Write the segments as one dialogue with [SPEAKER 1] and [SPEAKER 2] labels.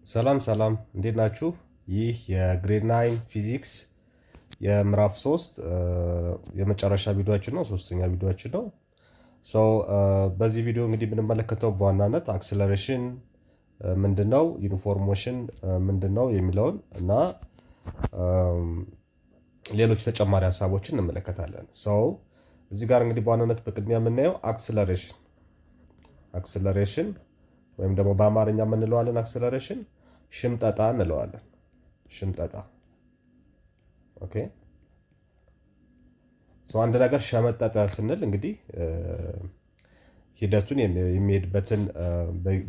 [SPEAKER 1] ሰላም ሰላም እንዴት ናችሁ? ይህ የግሬድ 9 ፊዚክስ የምዕራፍ 3 የመጨረሻ ቪዲዮአችን ነው። ሶስተኛ ቪዲዮአችን ነው። በዚህ ቪዲዮ እንግዲህ የምንመለከተው በዋናነት አክሰለሬሽን ምንድነው፣ ዩኒፎርም ሞሽን ምንድነው የሚለውን እና ሌሎች ተጨማሪ ሀሳቦችን እንመለከታለን። እዚህ ጋር እንግዲህ በዋናነት በቅድሚያ የምናየው አክሰለሬሽን ወይም ደግሞ በአማርኛ የምንለዋለን አክሰለሬሽን ሽምጠጣ እንለዋለን። ሽምጠጣ ኦኬ። አንድ ነገር ሸመጠጠ ስንል እንግዲህ ሂደቱን የሚሄድበትን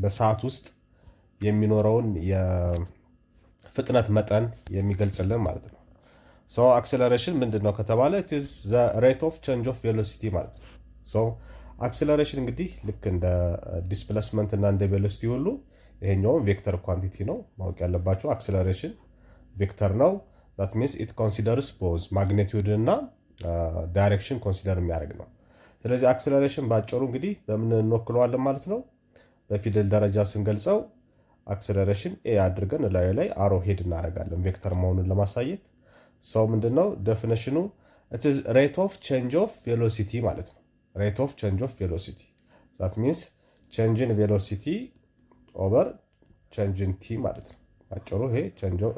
[SPEAKER 1] በሰዓት ውስጥ የሚኖረውን የፍጥነት መጠን የሚገልጽልን ማለት ነው። አክሰለሬሽን ምንድነው ከተባለ it is the rate of change of velocity ማለት ነው። አክሰለሬሽን እንግዲህ ልክ እንደ ዲስፕሌስመንት እና እንደ ቬሎሲቲ ሁሉ ይሄኛውም ቬክተር ኳንቲቲ ነው። ማወቅ ያለባችሁ አክሰለሬሽን ቬክተር ነው። that means it considers both magnitude እና ዳይሬክሽን ኮንሲደር የሚያደርግ ነው። ስለዚህ አክሰለሬሽን ባጭሩ እንግዲህ በምን እንወክለዋለን ማለት ነው። በፊደል ደረጃ ስንገልጸው አክሰለሬሽን ኤ አድርገን ላይ አሮ ሄድ እናደርጋለን ቬክተር መሆኑን ለማሳየት። ምንድነው ዴፊኒሽኑ? it is rate of change of velocity ማለት ነው። rate of change of velocity that means change in velocity over change in t ማለት ነው። ባጭሩ ይሄ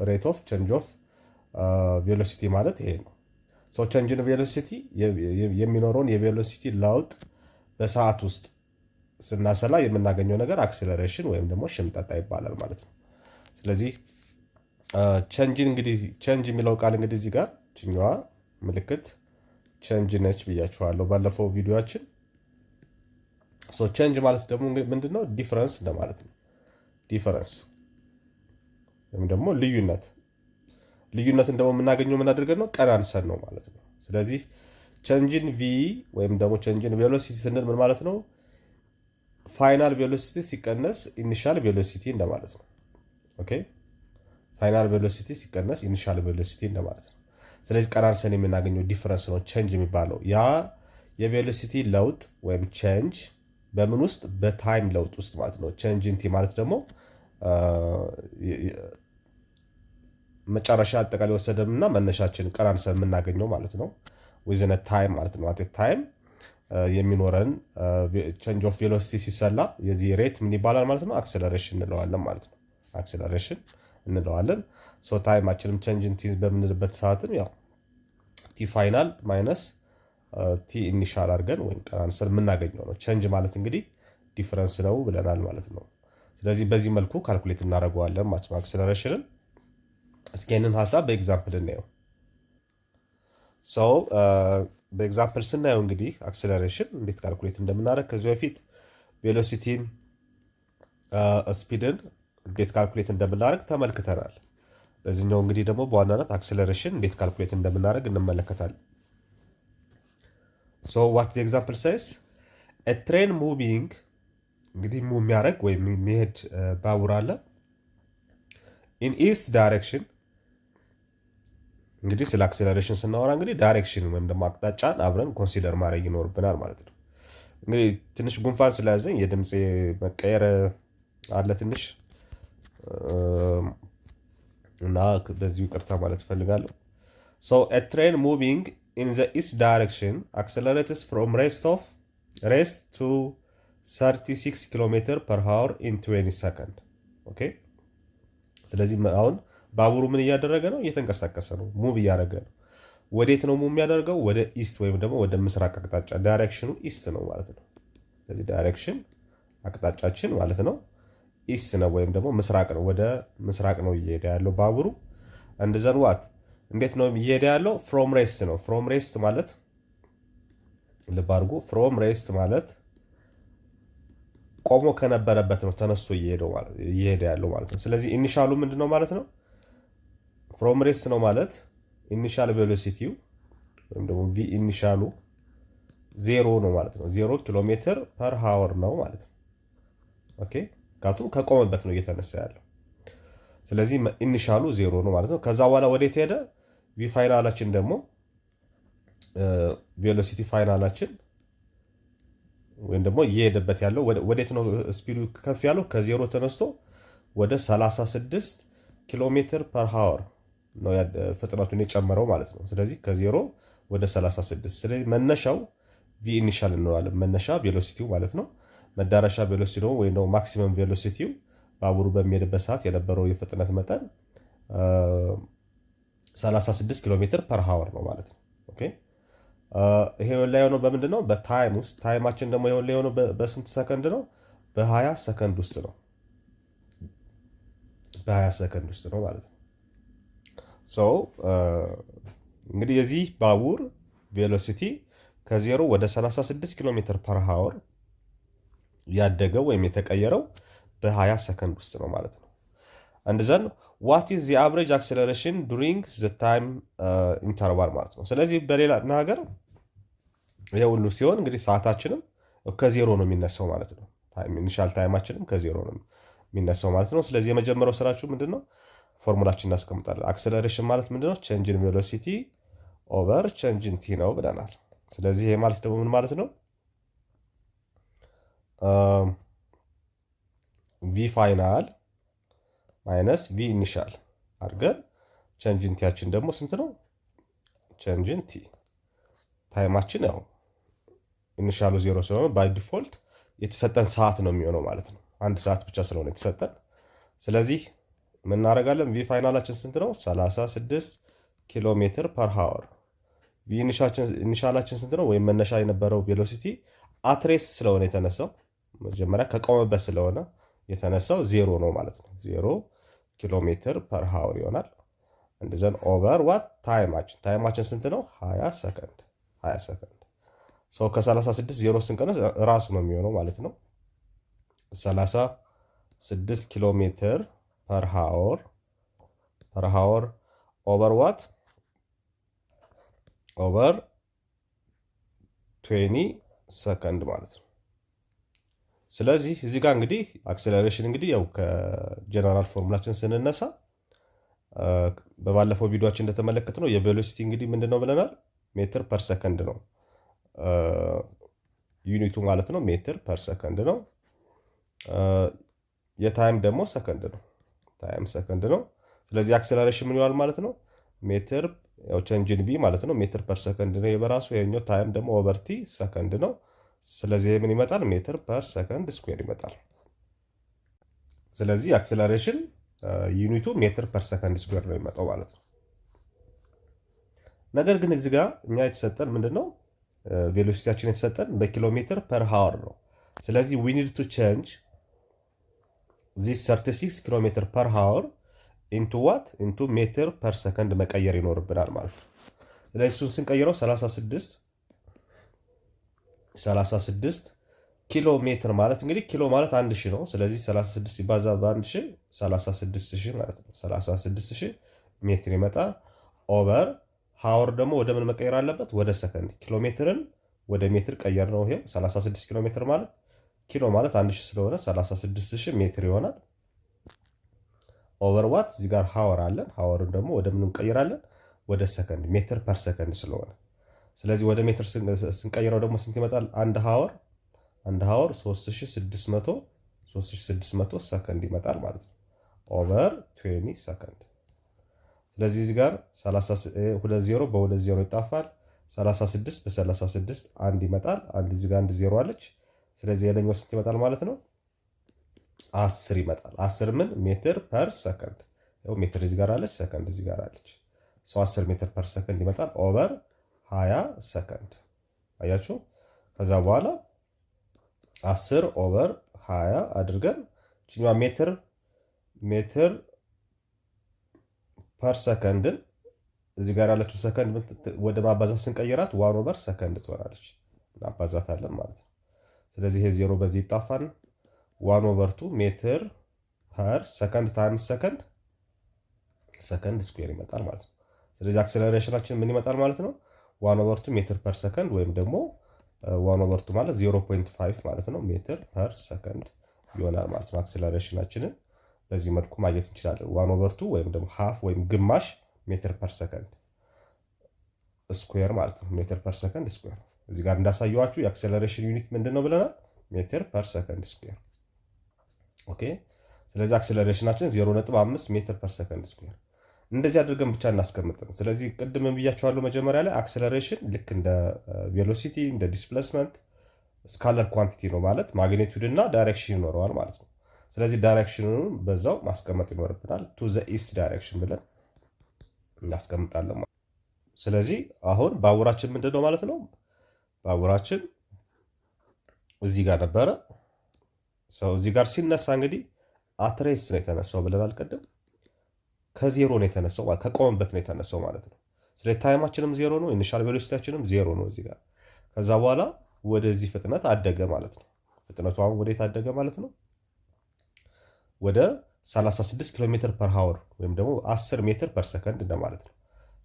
[SPEAKER 1] rate of change of velocity ማለት ይሄ ነው። change in velocity የሚኖረውን የቬሎሲቲ ለውጥ በሰዓት ውስጥ ስናሰላ የምናገኘው ነገር አክሰለሬሽን ወይም ደግሞ ሽምጠጣ ይባላል ማለት ነው። ስለዚህ ቼንጅ የሚለው ቃል እንግዲህ እዚህ ጋር ችኛዋ ምልክት ቼንጅ ነች ብያችኋለሁ ባለፈው ቪዲዮአችን። ቼንጅ ማለት ደግሞ ምንድነው? ዲፈረንስ እንደማለት ነው። ዲፈረንስ ወይም ደግሞ ልዩነትን ደግሞ የምናገኘው ምን አድርገን ነው? ቀናንሰን ነው ማለት ነው። ስለዚህ ቼንጅን ቪ ወይም ደግሞ ቼንጅን ቬሎሲቲ ስንል ምን ማለት ነው? ፋይናል ቬሎሲቲ ሲቀነስ ኢኒሻል ቬሎሲቲ እንደማለት ነው። ኦኬ፣ ፋይናል ቬሎሲቲ ሲቀነስ ኢኒሻል ቬሎሲቲ እንደማለት ነው። ስለዚህ ቀናንሰን የምናገኘው ዲፈረንስ ነው ቼንጅ የሚባለው። ያ የቬሎሲቲ ለውጥ ወይም ቼንጅ በምን ውስጥ? በታይም ለውጥ ውስጥ ማለት ነው። ቼንጅ ኢን ቲ ማለት ደግሞ መጨረሻ አጠቃላይ ወሰደንና መነሻችን ቀናንሰን የምናገኘው ማለት ነው። ዊዝን ታይም ማለት ነው። አት ታይም የሚኖረን ቼንጅ ኦፍ ቬሎሲቲ ሲሰላ የዚህ ሬት ምን ይባላል ማለት ነው? አክሰለሬሽን እንለዋለን ማለት ነው። አክሰለሬሽን እንለዋለን። ታይማችንም ቼንጅ ኢን ቲ በምንልበት ሰዓትም ያው ቲ ፋይናል ማይነስ ቲ ኢኒሻል አድርገን ወይም ቀናንሰን የምናገኘው ነው። ቼንጅ ማለት እንግዲህ ዲፈረንስ ነው ብለናል ማለት ነው። ስለዚህ በዚህ መልኩ ካልኩሌት እናደርገዋለን ማለት ነው አክሰለሬሽንን። እስኪ ይህንን ሀሳብ በኤግዛምፕል እናየው። በኤግዛምፕል ስናየው እንግዲህ አክሰለሬሽን እንዴት ካልኩሌት እንደምናደርግ ከዚህ በፊት ቬሎሲቲን ስፒድን እንዴት ካልኩሌት እንደምናደርግ ተመልክተናል። በዚህኛው እንግዲህ ደግሞ በዋናነት አክሰለሬሽን እንዴት ካልኩሌት እንደምናደርግ እንመለከታለን። what the example says a train moving እንግዲህ ሙቭ የሚያደርግ ወይም የሚሄድ ባቡር አለ in east direction። እንግዲህ ስለ አክሰለሬሽን ስናወራ እንግዲህ ዳይሬክሽን ወይም ደግሞ አቅጣጫን አብረን ኮንሲደር ማድረግ ይኖርብናል ማለት ነው። እንግዲህ ትንሽ ጉንፋን ስለያዘኝ የድምፅ መቀየር አለ ትንሽ እና በዚሁ ይቅርታ ማለት እፈልጋለሁ። a train moving in the east direction accelerates from rest to 36 km per hour in 20 seconds። ኦኬ፣ ስለዚህ አሁን ባቡሩ ምን እያደረገ ነው? እየተንቀሳቀሰ ነው፣ ሙቭ እያደረገ ነው። ወዴት ነው ሙቭ የሚያደርገው? ወደ ኢስት ወይም ደግሞ ወደ ምስራቅ አቅጣጫ። ዳይሬክሽኑ ኢስት ነው ማለት ነው። ስለዚህ ዳይሬክሽን አቅጣጫችን ማለት ነው ኢስት ነው ወይም ደግሞ ምስራቅ ነው። ወደ ምስራቅ ነው እየሄደ ያለው ባቡሩ። እንደዘን ዋት እንዴት ነው እየሄደ ያለው? ፍሮም ሬስት ነው። ፍሮም ሬስት ማለት ልብ አድርጉ፣ ፍሮም ሬስት ማለት ቆሞ ከነበረበት ነው ተነስቶ እየሄደ ያለው ማለት ነው። ስለዚህ ኢኒሻሉ ምንድነው ማለት ነው? ፍሮም ሬስት ነው ማለት ኢኒሻል ቬሎሲቲው ወይም ደግሞ ቪ ኢኒሻሉ ዜሮ ነው ማለት ነው። 0 ኪሎ ሜትር ፐር ሃወር ነው ማለት ነው። ኦኬ፣ ከቆመበት ነው እየተነሳ ያለው። ስለዚህ ኢኒሻሉ ዜሮ ነው ማለት ነው። ከዛ በኋላ ወዴት ሄደ? ቪ ፋይናላችን ደግሞ ቬሎሲቲ ፋይናላችን ወይም ደግሞ እየሄደበት ያለው ወዴት ነው? ስፒዱ ከፍ ያለው ከዜሮ ተነስቶ ወደ 36 ኪሎ ሜትር ፐር ሃወር ነው ፍጥነቱን የጨመረው ማለት ነው። ስለዚህ ከ0 ወደ 36። ስለዚህ መነሻው ቪ ኢኒሻል እንለዋለን። መነሻ ቬሎሲቲው ማለት ነው። መዳረሻ ቬሎሲቲ ደግሞ ወይም ደግሞ ማክሲመም ቬሎሲቲው ባቡሩ በሚሄድበት ሰዓት የነበረው የፍጥነት መጠን 36 ኪሎ ሜትር ፐር ሃወር ነው ማለት ነው። ኦኬ ይሄ ላይ የሆነው በምንድን ነው? በታይም ውስጥ። ታይማችን ደግሞ ይሄ ላይ የሆነው በስንት ሰከንድ ነው? በ20 ሰከንድ ውስጥ ነው። በ20 ሰከንድ ውስጥ ነው ማለት ነው። እንግዲህ የዚህ ባቡር ቬሎሲቲ ከ0 ወደ 36 ኪሎ ሜትር ፐር ሃወር ያደገው ወይም የተቀየረው በ20 ሰከንድ ውስጥ ነው ማለት ነው። አንድ ዘን ዋት ኢዝ ዘ አቨሬጅ አክሰለሬሽን ዱሪንግ ዘ ታይም ኢንተርቫል ማለት ነው። ስለዚህ በሌላ ነገር የሁሉ ሲሆን እንግዲህ ሰዓታችንም ከዜሮ ነው የሚነሳው ማለት ነው። ኢኒሻል ታይማችንም ከዜሮ ነው የሚነሳው ማለት ነው። ስለዚህ የመጀመሪያው ስራችሁ ምንድነው? ፎርሙላችን እናስቀምጣለን። አክሰለሬሽን ማለት ምንድነው? ቼንጅን ቬሎሲቲ ኦቨር ቼንጅን ቲ ነው ብለናል። ስለዚህ ይሄ ማለት ደግሞ ምን ማለት ነው? ቪ ፋይናል ማይነስ ቪ ኢኒሻል አድርገን ቼንጅን ቲያችን ደግሞ ስንት ነው? ቼንጅን ቲ ታይማችን ያው ኢኒሻሉ 0 ስለሆነ ባይ ዲፎልት የተሰጠን ሰዓት ነው የሚሆነው ማለት ነው። አንድ ሰዓት ብቻ ስለሆነ የተሰጠን። ስለዚህ ምን እናደርጋለን? ቪ ፋይናላችን ስንት ነው? 36 ኪሎ ሜትር ፐር ሃወር። ቪ ኢኒሻላችን ስንት ነው? ወይም መነሻ የነበረው ቬሎሲቲ አትሬስ ስለሆነ የተነሳው መጀመሪያ ከቆመበት ስለሆነ የተነሳው 0 ነው ማለት ነው። 0 ኪሎ ሜትር ፐር ሃወር ይሆናል። እንደዘን ኦቨር ዋት ታይማችን ስንት ነው? 20 ሰከንድ። 20 ሰከንድ ሰው ከ36 0 ስንቀነስ ራሱ ነው የሚሆነው ማለት ነው። 36 ኪሎ ሜትር ፐር ሃወር ኦቨር ዋት ኦቨር 20 ሰከንድ ማለት ነው። ስለዚህ እዚህ ጋር እንግዲህ አክሰለሬሽን እንግዲህ ያው ከጀነራል ፎርሙላችን ስንነሳ በባለፈው ቪዲዮችን እንደተመለከትነው የቬሎሲቲ እንግዲህ ምንድነው ብለናል? ሜትር ፐር ሰከንድ ነው ዩኒቱ ማለት ነው። ሜትር ፐር ሰከንድ ነው። የታይም ደግሞ ሰከንድ ነው። ታይም ሰከንድ ነው። ስለዚህ አክሰለሬሽን ምን ይሆናል ማለት ነው? ሜትር ያው ቼንጅን ቪ ማለት ነው። ሜትር ፐር ሰከንድ ነው የበራሱ። የኛው ታይም ደግሞ ኦቨር ቲ ሰከንድ ነው። ስለዚህ ምን ይመጣል? ሜትር ፐር ሰከንድ ስኩዌር ይመጣል። ስለዚህ አክሰለሬሽን ዩኒቱ ሜትር ፐር ሰከንድ ስኩዌር ነው የሚመጣው ማለት ነው። ነገር ግን እዚህ ጋር እኛ የተሰጠን ምንድነው? ቬሎሲቲያችን የተሰጠን በኪሎ ሜትር ፐር ሃወር ነው። ስለዚህ we need to change this 36 ኪሎ ሜትር ፐር ሃወር into what? into ሜትር ፐር ሰከንድ መቀየር ይኖርብናል ማለት ነው። ስለዚህ እሱን ስንቀይረው 36 ኪሎ ሜትር ማለት እንግዲህ ኪሎ ማለት 1000 ነው። ስለዚህ 36 ሲባዛ በ1000 36000 ማለት ነው። 36000 ሜትር ይመጣል። ኦቨር ሃወር ደግሞ ወደ ምን መቀየር አለበት? ወደ ሰከንድ። ኪሎ ሜትርን ወደ ሜትር ቀየር ነው። ይሄ 36 ኪሎ ሜትር ማለት ኪሎ ማለት 1000 ስለሆነ 36000 ሜትር ይሆናል። ኦቨር ዋት እዚህ ጋር ሃወር አለን። ሃወርን ደግሞ ወደ ምን እንቀይራለን? ወደ ሰከንድ። ሜትር ፐር ሰከንድ ስለሆነ ስለዚህ ወደ ሜትር ስንቀይረው ደግሞ ስንት ይመጣል? አንድ ሃወር 3600 ሰከንድ ይመጣል ማለት ነው። ኦቨር 20 ሰከንድ። ስለዚህ እዚህ ጋር 20 በ20 ይጣፋል። 36 በ36 አንድ ይመጣል። አንድ እዚህ ጋር አንድ ዜሮ አለች። ስለዚህ የለኛው ስንት ይመጣል ማለት ነው? 10 ይመጣል። 10 ምን ሜትር ፐር ሰከንድ። ያው ሜትር እዚህ ጋር አለች፣ ሰከንድ እዚህ ጋር አለች። 10 ሜትር ፐር ሰከንድ ይመጣል ኦቨር 20 ሰከንድ። አያችሁ? ከዛ በኋላ 10 ኦቨር 20 አድርገን እቺኛዋ ሜትር ፐር ሰከንድን እዚህ ጋር ያለችው ሰከንድ ወደ ማባዛት ስንቀይራት 1 ኦቨር ሰከንድ ትሆናለች። እናባዛታለን ማለት ነው። ስለዚህ ይሄ 0 በዚህ ይጣፋል። 1 ኦቨር 2 ሜትር ፐር ሰከንድ ታይምስ ሰከንድ ስኩዌር ይመጣል ማለት ነው። ስለዚህ አክሰለሬሽናችን ምን ይመጣል ማለት ነው? 1 ኦቨር 2 ሜትር ፐር ሰከንድ ወይም ደግሞ 1 ኦቨር 2 ማለት 0.5 ማለት ነው ሜትር ፐር ሰከንድ ይሆናል ማለት ነው። አክሰለሬሽናችንን በዚህ መልኩ ማግኘት እንችላለን። 1 ኦቨር 2 ወይም ደግሞ ሃፍ ወይም ግማሽ ሜትር ፐር ሰከንድ ስኩዌር ማለት ነው። ሜትር ፐር ሰከንድ ስኩዌር። እዚህ ጋር እንዳሳየዋችሁ የአክሰለሬሽን ዩኒት ምንድን ነው ብለናል? ሜትር ፐር ሰከንድ ስኩዌር። ኦኬ። ስለዚህ አክሰለሬሽናችን 0.5 ሜትር ፐር ሰከንድ ስኩዌር እንደዚህ አድርገን ብቻ እናስቀምጥን። ስለዚህ ቅድም ብያቸዋለሁ መጀመሪያ ላይ አክሰለሬሽን ልክ እንደ ቬሎሲቲ እንደ ዲስፕሌስመንት ስካለር ኳንቲቲ ነው ማለት ማግኒቱድ እና ዳይሬክሽን ይኖረዋል ማለት ነው። ስለዚህ ዳይሬክሽኑን በዛው ማስቀመጥ ይኖርብናል። ቱ ዘ ኢስት ዳይሬክሽን ብለን እናስቀምጣለን ማለት ነው። ስለዚህ አሁን ባቡራችን ምንድን ነው ማለት ነው? ባቡራችን እዚህ ጋር ነበረ። ሰው እዚህ ጋር ሲነሳ እንግዲህ አትሬስ ነው የተነሳው ብለናል ቅድም። ከዜሮ ነው የተነሳው ማለት ከቆመበት ነው የተነሳው ማለት ነው። ስለዚህ ታይማችንም ዜሮ ነው፣ ኢኒሻል ቬሎሲቲያችንም ዜሮ ነው እዚህ ጋር። ከዛ በኋላ ወደዚህ ፍጥነት አደገ ማለት ነው። ፍጥነቱ አሁን ወዴት አደገ ማለት ነው? ወደ 36 ኪሎ ሜትር ፐር ሃወር ወይም ደግሞ 10 ሜትር ፐር ሰከንድ እንደማለት ነው።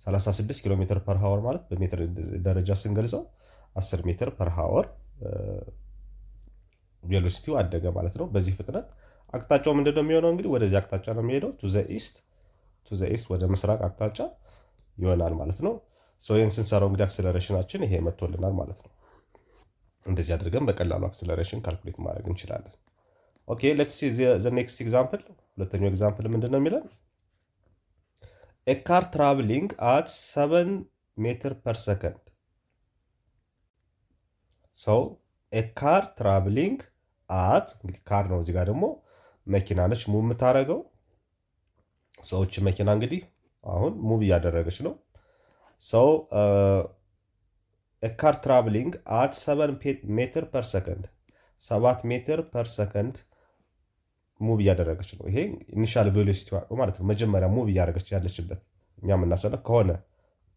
[SPEAKER 1] 36 ኪሎ ሜትር ፐር ሃወር ማለት በሜትር ደረጃ ስንገልጸው 10 ሜትር ፐር ሃወር ቬሎሲቲው አደገ ማለት ነው። በዚህ ፍጥነት አቅጣጫው ምንድነው የሚሆነው? እንግዲህ ወደዚህ አቅጣጫ ነው የሚሄደው። ቱ ዘ ኢስት ወደ ምስራቅ አቅጣጫ ይሆናል ማለት ነው። ይህን ስንሰራው እንግዲህ አክሰለሬሽናችን ይሄ መጥቶልናል ማለት ነው። እንደዚህ አድርገን በቀላሉ አክሰለሬሽን ካልኩሌት ማድረግ እንችላለን። ኦኬ ሌትስ ሲ ዘ ኔክስት ኤግዛምፕል። ሁለተኛው ኤግዛምፕል ምንድን ነው የሚለን? ኤ ካር ትራቭሊንግ አት 7 ሜትር ፐር ሰከንድ። ሰው ኤ ካር ትራቭሊንግ አት እንግዲህ ካር ነው እዚህ ጋር ደግሞ መኪና ነች ሙቭ የምታደርገው። ሰዎች መኪና እንግዲህ አሁን ሙቭ እያደረገች ነው። ሰው ካር ትራቭሊንግ አት 7 ሜትር ፐር ሰከንድ 7 ሜትር ፐር ሰከንድ ሙቭ እያደረገች ነው። ይሄ ኢኒሻል ቬሎሲቲ ማለት ነው። መጀመሪያ ሙቭ እያደረገች ያለችበት እኛ የምናሰለው ከሆነ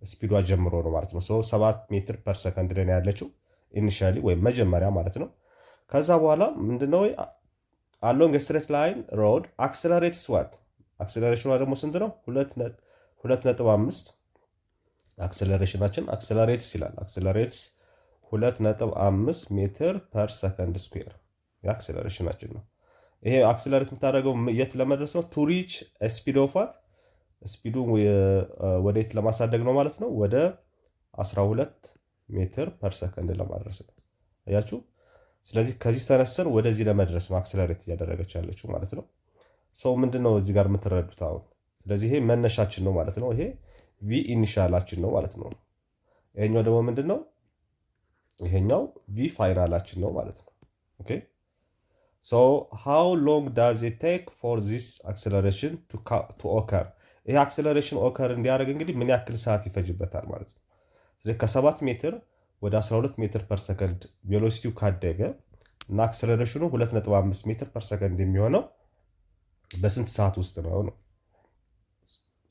[SPEAKER 1] ስፒዷ ጀምሮ ነው ማለት ነው። 7 ሜትር ፐር ሰከንድ ላይ ያለችው ኢኒሻሊ ወይም መጀመሪያ ማለት ነው። ከዛ በኋላ ምንድነው አሎንግ ስትሬት ላይን ሮድ አክሰለሬትስ ዋት አክሰለሬሽኗ ደግሞ ስንት ነው? 2.5 አክሰለሬሽናችን አክሰለሬትስ ይላል። አክሰለሬትስ 2.5 ሜትር ፐር ሰከንድ ስኩዌር የአክሰለሬሽናችን ነው። ይሄ አክሰለሬት የምታደርገው የት ለመድረስ ነው? ቱ ሪች ስፒድ ኦፍ ዋት ስፒዱ ወደየት ለማሳደግ ነው ማለት ነው? ወደ 12 ሜትር ፐር ሰከንድ ለማድረስ ነው። አያችሁ? ስለዚህ ከዚህ ተነስተን ወደዚህ ለመድረስ ነው አክሰለሬት እያደረገች ያለችው ማለት ነው። ሰው ምንድነው እዚህ ጋር የምትረዱት አሁን? ስለዚህ ይሄ መነሻችን ነው ማለት ነው። ይሄ ቪ ኢኒሻላችን ነው ማለት ነው። ይሄኛው ደግሞ ምንድነው? ይሄኛው ቪ ፋይናላችን ነው ማለት ነው። ኦኬ ሶ ሃው ሎንግ ዳዝ ኢት ቴክ ፎር ዚስ አክሰለሬሽን ቱ ኦከር። ይሄ አክሰለሬሽን ኦከር እንዲያደርግ እንግዲህ ምን ያክል ሰዓት ይፈጅበታል ማለት ነው። ስለዚህ ከ7 ሜትር ወደ 12 ሜትር ፐር ሰከንድ ቬሎሲቲው ካደገ እና አክሰለሬሽኑ 2.5 ሜትር ፐር ሰከንድ የሚሆነው በስንት ሰዓት ውስጥ ነው?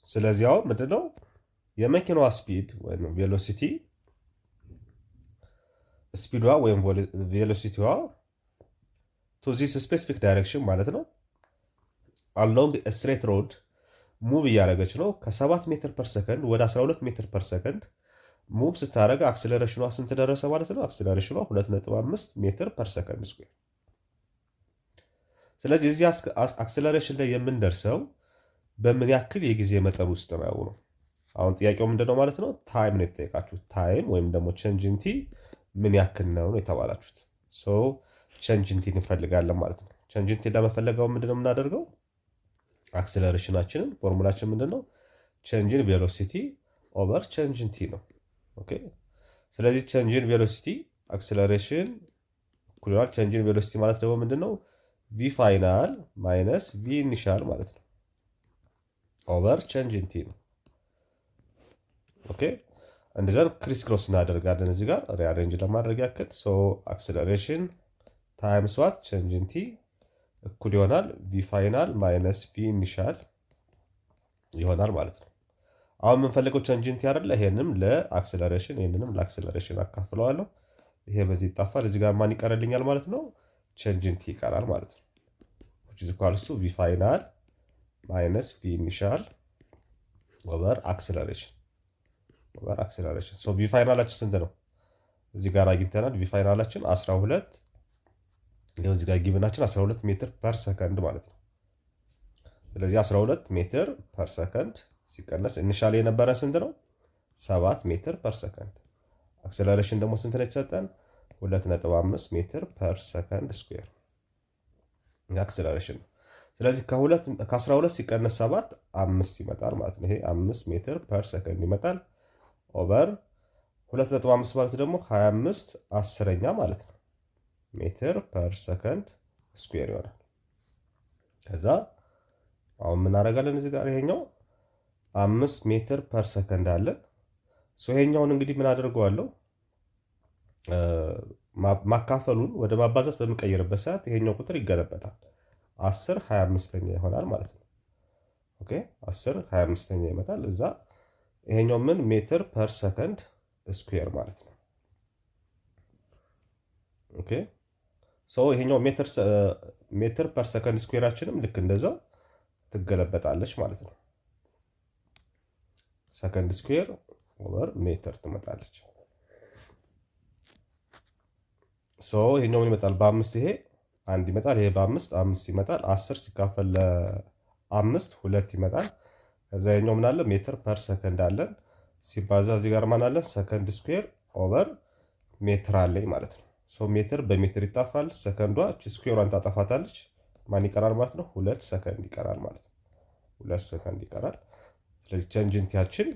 [SPEAKER 1] ስለዚህ አሁን ምንድነው የመኪናዋ ስፒድ ወይም ቬሎሲቲ ስፒዷ ወይም ቬሎሲቲዋ ቱ ዚስ ስፔሲፊክ ዳይሬክሽን ማለት ነው አሎንግ ስትሬት ሮድ ሙቭ እያደረገች ነው። ከ7 ሜትር ፐር ሰከንድ ወደ 12 ሜትር ፐር ሰከንድ ሙቭ ስታደረገ አክሰለሬሽኗ ስንት ደረሰ ማለት ነው? አክሰለሬሽኗ 2.5 ሜትር ፐር ሰከንድ ስኩዌር። ስለዚህ እዚህ አክሰለሬሽን ላይ የምንደርሰው በምን ያክል የጊዜ መጠን ውስጥ ነው? አሁን ጥያቄው ምንድነው ማለት ነው? ታይም ነው የተጠየቃችሁት። ታይም ወይም ደግሞ ቼንጅንቲ ምን ያክል ነው የተባላችሁት። ቼንጅንቲ እንፈልጋለን ማለት ነው። ቼንጅንቲ ለመፈለገው ምንድነው የምናደርገው? አክሰለሬሽናችንን ፎርሙላችን ምንድነው? ቼንጅን ቬሎሲቲ ኦቨር ቼንጅንቲ ነው። ኦኬ ስለዚህ ቼንጅን ቬሎሲቲ አክሰለሬሽን እኩል ይሆናል ቼንጅን ቬሎሲቲ ማለት ደግሞ ምንድነው? ቪ ፋይናል ማይነስ ቪ ኢኒሻል ማለት ነው ኦቨር ቼንጅንቲ ነው። ኦኬ እንደዛ ክሪስ ክሮስ እናደርጋለን እዚህ ጋር ሪአሬንጅ ለማድረግ ያክል። አክሰለሬሽን ታይምስ ዋት ቼንጅንቲ እኩል ይሆናል ቪ ፋይናል ማይነስ ቪ ኢኒሻል ይሆናል ማለት ነው። አሁን የምንፈልገው ቼንጅንቲ አይደለ? ይሄንንም ለአክሰለሬሽን ይሄንንም ለአክሰለሬሽን አካፍለዋለሁ። ይሄ በዚህ ይጣፋል። እዚህ ጋር ማን ይቀርልኛል ማለት ነው? ቼንጅንቲ ይቀራል ማለት ነው። which is equals to v final minus v initial over acceleration so v ፋይናላችን ስንት ነው? እዚህ ጋር አግኝተናል። v ፋይናላችን 12 ይሄው እዚህ ጋር ጊቭናችን 12 ሜትር ፐር ሰከንድ ማለት ነው። ስለዚህ 12 ሜትር ፐር ሰከንድ ሲቀነስ ኢኒሻሊ የነበረ ስንት ነው? 7 ሜትር ፐር ሰከንድ። አክሰለሬሽን ደግሞ ስንት ነው የተሰጠን? 2.5 ሜትር ፐር ሰከንድ ስኩዌር አክሰለሬሽን ነው። ስለዚህ ከ12 ሲቀነስ 7 5 ይመጣል ማለት ነው። ይሄ 5 ሜትር ፐር ሰከንድ ይመጣል። ኦቨር 2.5 ማለት ደግሞ 25 አስረኛ ማለት ነው ሜትር ፐር ሰከንድ ስኩዌር ይሆናል። ከዛ አሁን ምን እናደርጋለን? እዚህ ጋር ይሄኛው 5 ሜትር ፐር ሰከንድ አለን። ይሄኛውን እንግዲህ ምን አድርገዋለሁ? ማካፈሉን ወደ ማባዛት በምቀይርበት ሰዓት ይሄኛው ቁጥር ይገለበጣል። 10 25ኛ ይሆናል ማለት ነው። ኦኬ 10 25ኛ ይመጣል። እዛ ይሄኛው ምን ሜትር ፐር ሰከንድ ስኩዌር ማለት ነው። ኦኬ ይሄኛው ሜትር ፐር ሰከንድ ስኩዌራችንም ልክ እንደዛው ትገለበጣለች ማለት ነው። ሰከንድ ስኩዌር ኦቨር ሜትር ትመጣለች። ይሄኛው ምን ይመጣል? በአምስት ይሄ አንድ ይመጣል። ይሄ በአምስት አምስት ይመጣል። 10 ሲካፈል ለአምስት 2 ይመጣል። ከዛ ይሄኛው ምን አለ? ሜትር ፐር ሰከንድ አለን ሲባዛ እዚህ ጋር ማን አለን? ሰከንድ ስኩዌር ኦቨር ሜትር አለኝ ማለት ነው። ሜትር በሜትር ይጣፋል። ሰከንዷ እቺ ስኩዌሯን ታጠፋታለች። ማን ይቀራል ማለት ነው? 2 ሰከንድ ይቀራል ማለት ነው። 2 ሰከንድ ይቀራል። ስለዚህ ቻንጀንቲያችን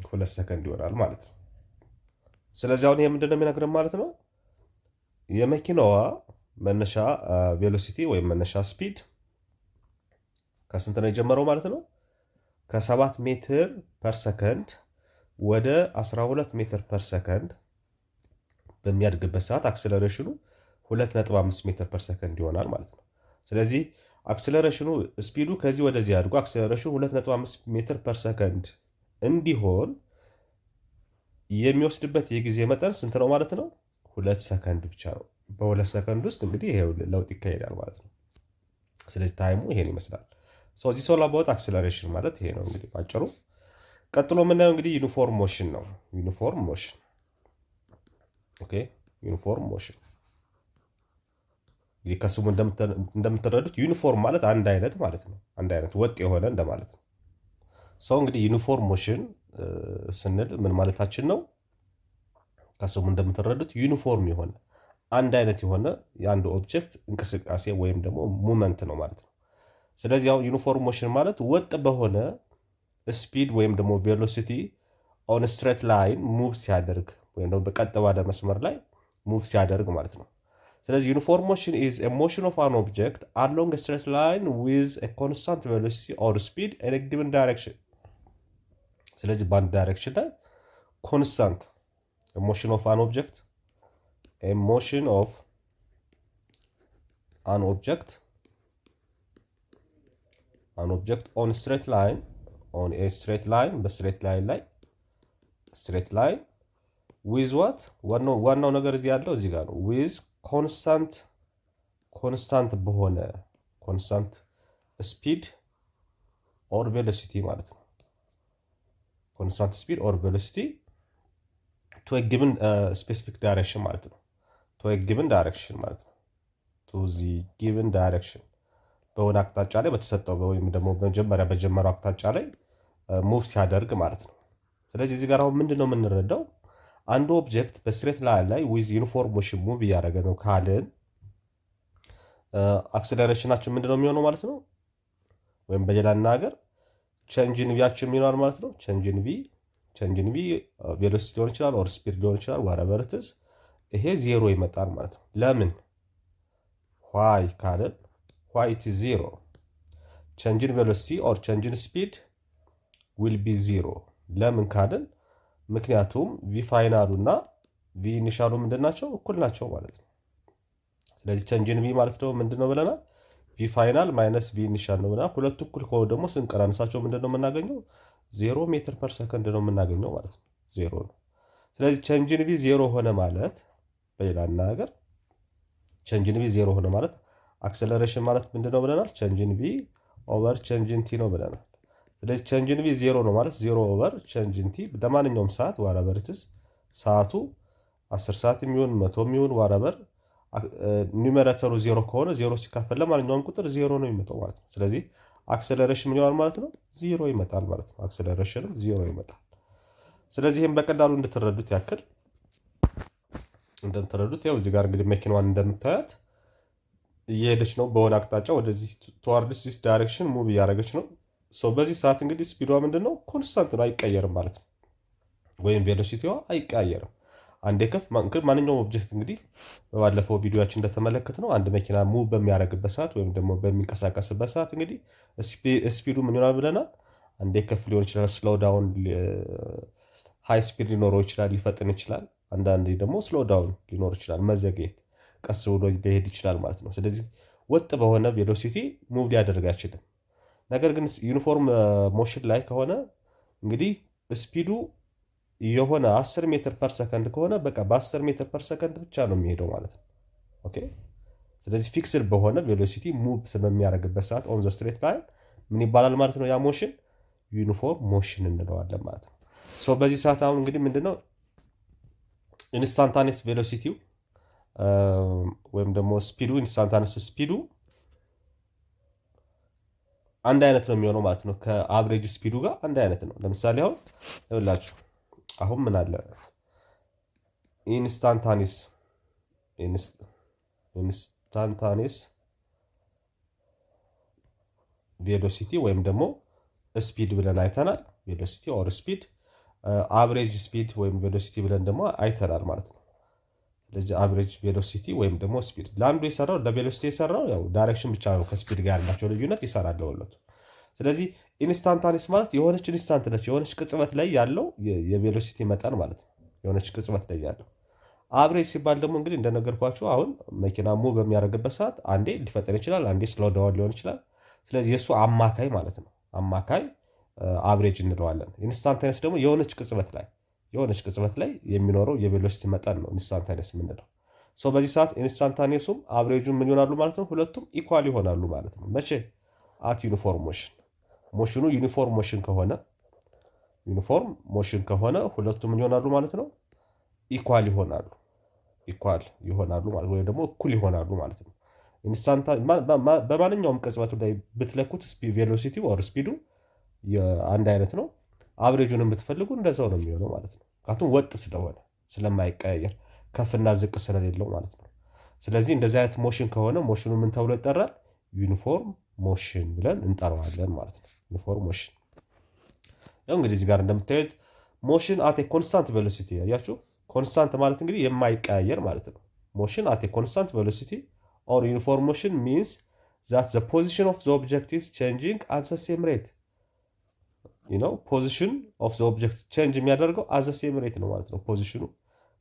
[SPEAKER 1] 2 ሰከንድ ይሆናል ማለት ነው። ስለዚህ አሁን ይሄ ምንድነው የሚነግረን ማለት ነው? የመኪናዋ መነሻ ቬሎሲቲ ወይም መነሻ ስፒድ ከስንት ነው የጀመረው ማለት ነው? ከ7 ሜትር ፐር ሰከንድ ወደ 12 ሜትር ፐር ሰከንድ በሚያድግበት ሰዓት አክሰለሬሽኑ 2.5 ሜትር ፐር ሰከንድ ይሆናል ማለት ነው። ስለዚህ አክሰለሬሽኑ ስፒዱ ከዚህ ወደዚህ አድጎ አክሰለሬሽኑ 2.5 ሜትር ፐር ሰከንድ እንዲሆን የሚወስድበት የጊዜ መጠን ስንት ነው ማለት ነው? 2 ሰከንድ ብቻ ነው። በ2 ሰከንድ ውስጥ እንግዲህ ይሄ ለውጥ ይካሄዳል ማለት ነው። ስለዚህ ታይሙ ይሄን ይመስላል። ዚስ ኦል አባውት አክሰለሬሽን ማለት ይሄ ነው እንግዲህ ባጭሩ። ቀጥሎ የምናየው እንግዲህ ዩኒፎርም ሞሽን ነው። ዩኒፎርም ሞሽን ኦኬ። ዩኒፎርም ሞሽን እንግዲህ ከስሙ እንደምትረዱት ዩኒፎርም ማለት አንድ አይነት ማለት ነው። አንድ አይነት ወጥ የሆነ እንደማለት ነው። እንግዲህ ዩኒፎርም ሞሽን ስንል ምን ማለታችን ነው? ከስሙ እንደምትረዱት ዩኒፎርም የሆነ አንድ አይነት የሆነ የአንድ ኦብጀክት እንቅስቃሴ ወይም ደግሞ ሙመንት ነው ማለት ነው። ስለዚህ አሁን ዩኒፎርም ሞሽን ማለት ወጥ በሆነ ስፒድ ወይም ደግሞ ቬሎሲቲ ኦን ስትሬት ላይን ሙቭ ሲያደርግ ወይም ደግሞ በቀጥ ባለ መስመር ላይ ሙቭ ሲያደርግ ማለት ነው። ስለዚህ ዩኒፎርም ሞሽን ኢዝ ኤ ሞሽን ኦፍ አን ኦብጀክት አሎንግ ኤ ስትሬት ላይን ዊዝ ኤ ኮንስታንት ቬሎሲቲ ኦር ስፒድ ኢን ኤ ጊቨን ዳይሬክሽን። ስለዚህ በአንድ ዳይሬክሽን ላይ ኮንስታንት ሞሽን ኦፍ አን ኦብጀክት ሞሽን ኦፍ አን ኦብጀክት ኦን ስትሬት ላይን ኦን ኤ ስትሬት ላይን በስትሬት ላይን ላይ ስትሬት ላይን ዊዝ ዋት ዋናው ነገር እዚህ ያለው እዚህ ጋር ነው። ዊዝ ኮንስታንት በሆነ ኮንስታንት ስፒድ ኦር ቬሎሲቲ ማለት ነው። ኮንስታንት ስፒድ ኦር ቬሎሲቲ ቱ ኤ ጊቭን ስፔሲፊክ ዳይሬክሽን ማለት ነው። ቱ ኤ ጊቭን ዳይሬክሽን ማለት ነው። ቱ ዚ ጊቭን ዳይሬክሽን በሆነ አቅጣጫ ላይ በተሰጠው ወይም ደግሞ በመጀመሪያ በጀመረው አቅጣጫ ላይ ሙቭ ሲያደርግ ማለት ነው። ስለዚህ እዚህ ጋር አሁን ምንድን ነው የምንረዳው? አንዱ ኦብጀክት በስትሬት ላይን ላይ ዊዝ ዩኒፎርም ሞሽን ሙቭ እያደረገ ነው ካልን አክሰለሬሽናችን ምንድን ነው የሚሆነው ማለት ነው? ወይም በሌላ አነጋገር ቼንጅን ቪያችን ይኖራል ማለት ነው። ቼንጅን ቪ ቬሎሲቲ ሊሆን ይችላል ኦር ስፒድ ሊሆን ይችላል ዋትኤቨር ኢት ኢዝ ይሄ ዜሮ ይመጣል ማለት ነው። ለምን ዋይ ካልን ዋይ ኢት ኢዝ ዜሮ ቼንጅን ቬሎሲቲ ኦር ቼንጅን ስፒድ ዊል ቢ ዜሮ። ለምን ካልን ምክንያቱም ቪ ፋይናሉ እና ቪ ኢኒሻሉ ምንድን ናቸው? እኩል ናቸው ማለት ነው። ስለዚህ ቼንጅን ቪ ማለት ደግሞ ምንድን ነው ብለናል? ቪ ፋይናል ማይነስ ቪ ኢኒሻል ነው ብለናል። ሁለቱ እኩል ከሆኑ ደግሞ ስንቀናንሳቸው ምንድን ነው የምናገኘው? 0 ሜትር ፐር ሰከንድ ነው የምናገኘው ማለት ነው። ዜሮ ነው። ስለዚህ ቼንጅን ቪ ዜሮ ሆነ ማለት በሌላ አነጋገር ቼንጅን ቪ ዜሮ ሆነ ማለት አክሰለሬሽን ማለት ምንድን ነው ብለናል? ቼንጅን ቪ ኦቨር ቼንጅን ቲ ነው ብለናል። ስለዚህ ቼንጅን ቪ ዜሮ ነው ማለት 0 ኦቨር ቼንጅን ቲ ለማንኛውም ሰዓት ዋራበር ኢትስ ሰዓቱ 10 ሰዓት የሚሆን 100 የሚሆን ዋራበር ኒውሜሬተሩ 0 ከሆነ 0 ሲካፈል ለማንኛውም ቁጥር 0 ነው የሚመጣው ማለት ነው። ስለዚህ አክሰለሬሽን ምን ይሆናል ማለት ነው? 0 ይመጣል ማለት ነው። አክሰለሬሽንም 0 ይመጣል። ስለዚህ ይህም በቀላሉ እንድትረዱት ያክል እንደምትረዱት ያው እዚህ ጋር እንግዲህ መኪናዋን እንደምታያት እየሄደች ነው በሆነ አቅጣጫ ወደዚህ ቱዋርድስ ዚስ ዳይሬክሽን ሙቭ እያደረገች ነው። በዚህ ሰዓት እንግዲህ ስፒዷ ምንድን ነው? ኮንስታንት ነው፣ አይቀየርም ማለት ነው። ወይም ቬሎሲቲዋ አይቀያየርም። አንዴ ከፍ ማንኛውም ኦብጀክት እንግዲህ በባለፈው ቪዲዮችን እንደተመለከት ነው አንድ መኪና ሙቭ በሚያደርግበት ሰዓት ወይም ደግሞ በሚንቀሳቀስበት ሰዓት እንግዲህ ስፒዱ ምን ይሆናል ብለናል? አንዴ ከፍ ሊሆን ይችላል፣ ስሎው ዳውን፣ ሃይ ስፒድ ሊኖረው ይችላል፣ ሊፈጥን ይችላል። አንዳንዴ ደግሞ ስሎው ዳውን ሊኖር ይችላል፣ መዘግየት፣ ቀስ ብሎ ሊሄድ ይችላል ማለት ነው። ስለዚህ ወጥ በሆነ ቬሎሲቲ ሙቭ ሊያደርግ አይችልም። ነገር ግን ዩኒፎርም ሞሽን ላይ ከሆነ እንግዲህ ስፒዱ የሆነ 10 ሜትር ፐር ሰከንድ ከሆነ በቃ በ10 ሜትር ፐር ሰከንድ ብቻ ነው የሚሄደው ማለት ነው። ኦኬ። ስለዚህ ፊክስድ በሆነ ቬሎሲቲ ሙቭ በሚያደርግበት ሰዓት ኦን ዘ ስትሬት ላይን ምን ይባላል ማለት ነው? ያ ሞሽን ዩኒፎርም ሞሽን እንለዋለን ማለት ነው። በዚህ ሰዓት አሁን እንግዲህ ምንድነው ኢንስታንታኔስ ቬሎሲቲው ወይም ደግሞ ስፒዱ ኢንስታንታኔስ ስፒዱ አንድ አይነት ነው የሚሆነው ማለት ነው። ከአቨሬጅ ስፒዱ ጋር አንድ አይነት ነው። ለምሳሌ አሁን ይኸውላችሁ አሁን ምን አለ ኢንስታንታኔስ ቬሎሲቲ ወይም ደግሞ ስፒድ ብለን አይተናል። ቬሎሲቲ ኦር ስፒድ፣ አቨሬጅ ስፒድ ወይም ቬሎሲቲ ብለን ደግሞ አይተናል ማለት ነው። ስለዚህ አቨሬጅ ቬሎሲቲ ወይም ደግሞ ስፒድ ለአንዱ የሰራው ለቬሎሲቲ የሰራው ያው ዳይሬክሽን ብቻ ነው፣ ከስፒድ ጋር ያላቸው ልዩነት ይሰራል ለሁለቱ። ስለዚህ ኢንስታንታኔስ ማለት የሆነች ኢንስታንት ነች፣ የሆነች ቅጽበት ላይ ያለው የቬሎሲቲ መጠን ማለት ነው። የሆነች ቅጽበት ላይ ያለው። አቨሬጅ ሲባል ደግሞ እንግዲህ እንደነገርኳችሁ አሁን መኪና ሙቭ በሚያደርግበት ሰዓት አንዴ ሊፈጠን ይችላል፣ አንዴ ስሎው ዳውን ሊሆን ይችላል። ስለዚህ የእሱ አማካይ ማለት ነው። አማካይ አቨሬጅ እንለዋለን። ኢንስታንታኔስ ደግሞ የሆነች ቅጽበት ላይ የሚኖረው የቬሎሲቲ መጠን ነው ኢንስታንታኔስ የምንለው። በዚህ ሰዓት ኢንስታንታኔሱም አቨሬጁም ምን ይሆናሉ ማለት ነው? ሁለቱም ኢኳል ይሆናሉ ማለት ነው። መቼ? አት ዩኒፎርም ሞሽን። ሞሽኑ ዩኒፎርም ሞሽን ከሆነ ሁለቱም ምን ይሆናሉ ማለት ነው? ኢኳል ይሆናሉ ማለት ወይ ደግሞ እኩል ይሆናሉ ማለት ነው። በማንኛውም ቅጽበቱ ላይ ብትለኩት ቬሎሲቲ ኦር ስፒዱ አንድ አይነት ነው። አቨሬጁን ብትፈልጉ እንደዛው ነው የሚሆነው ማለት ነው። ምክንያቱም ወጥ ስለሆነ ስለማይቀያየር ከፍና ዝቅ ስለሌለው ማለት ነው። ስለዚህ እንደዚህ አይነት ሞሽን ከሆነ ሞሽኑ ምን ተብሎ ይጠራል? ዩኒፎርም ሞሽን ብለን እንጠራዋለን ማለት ነው። ዩኒፎርም ሞሽን ያው እንግዲህ እዚህ ጋር እንደምታዩት ሞሽን አት ኮንስታንት ቬሎሲቲ፣ ያያችሁ ኮንስታንት ማለት እንግዲህ የማይቀያየር ማለት ነው። ሞሽን አት ኮንስታንት ቬሎሲቲ ኦር ዩኒፎርም ሞሽን ሚንስ ዛት ዘ ፖዚሽን ኦፍ ዘ ኦብጀክት ኢዝ ቼንጂንግ አት ዘ ሴም ሬት። ፖዚሽን ኦፍ ዘ ኦብጀክት ቼንጅ የሚያደርገው አት ዘ ሴም ሬት ነው ማለት ነው። ፖዚሽኑ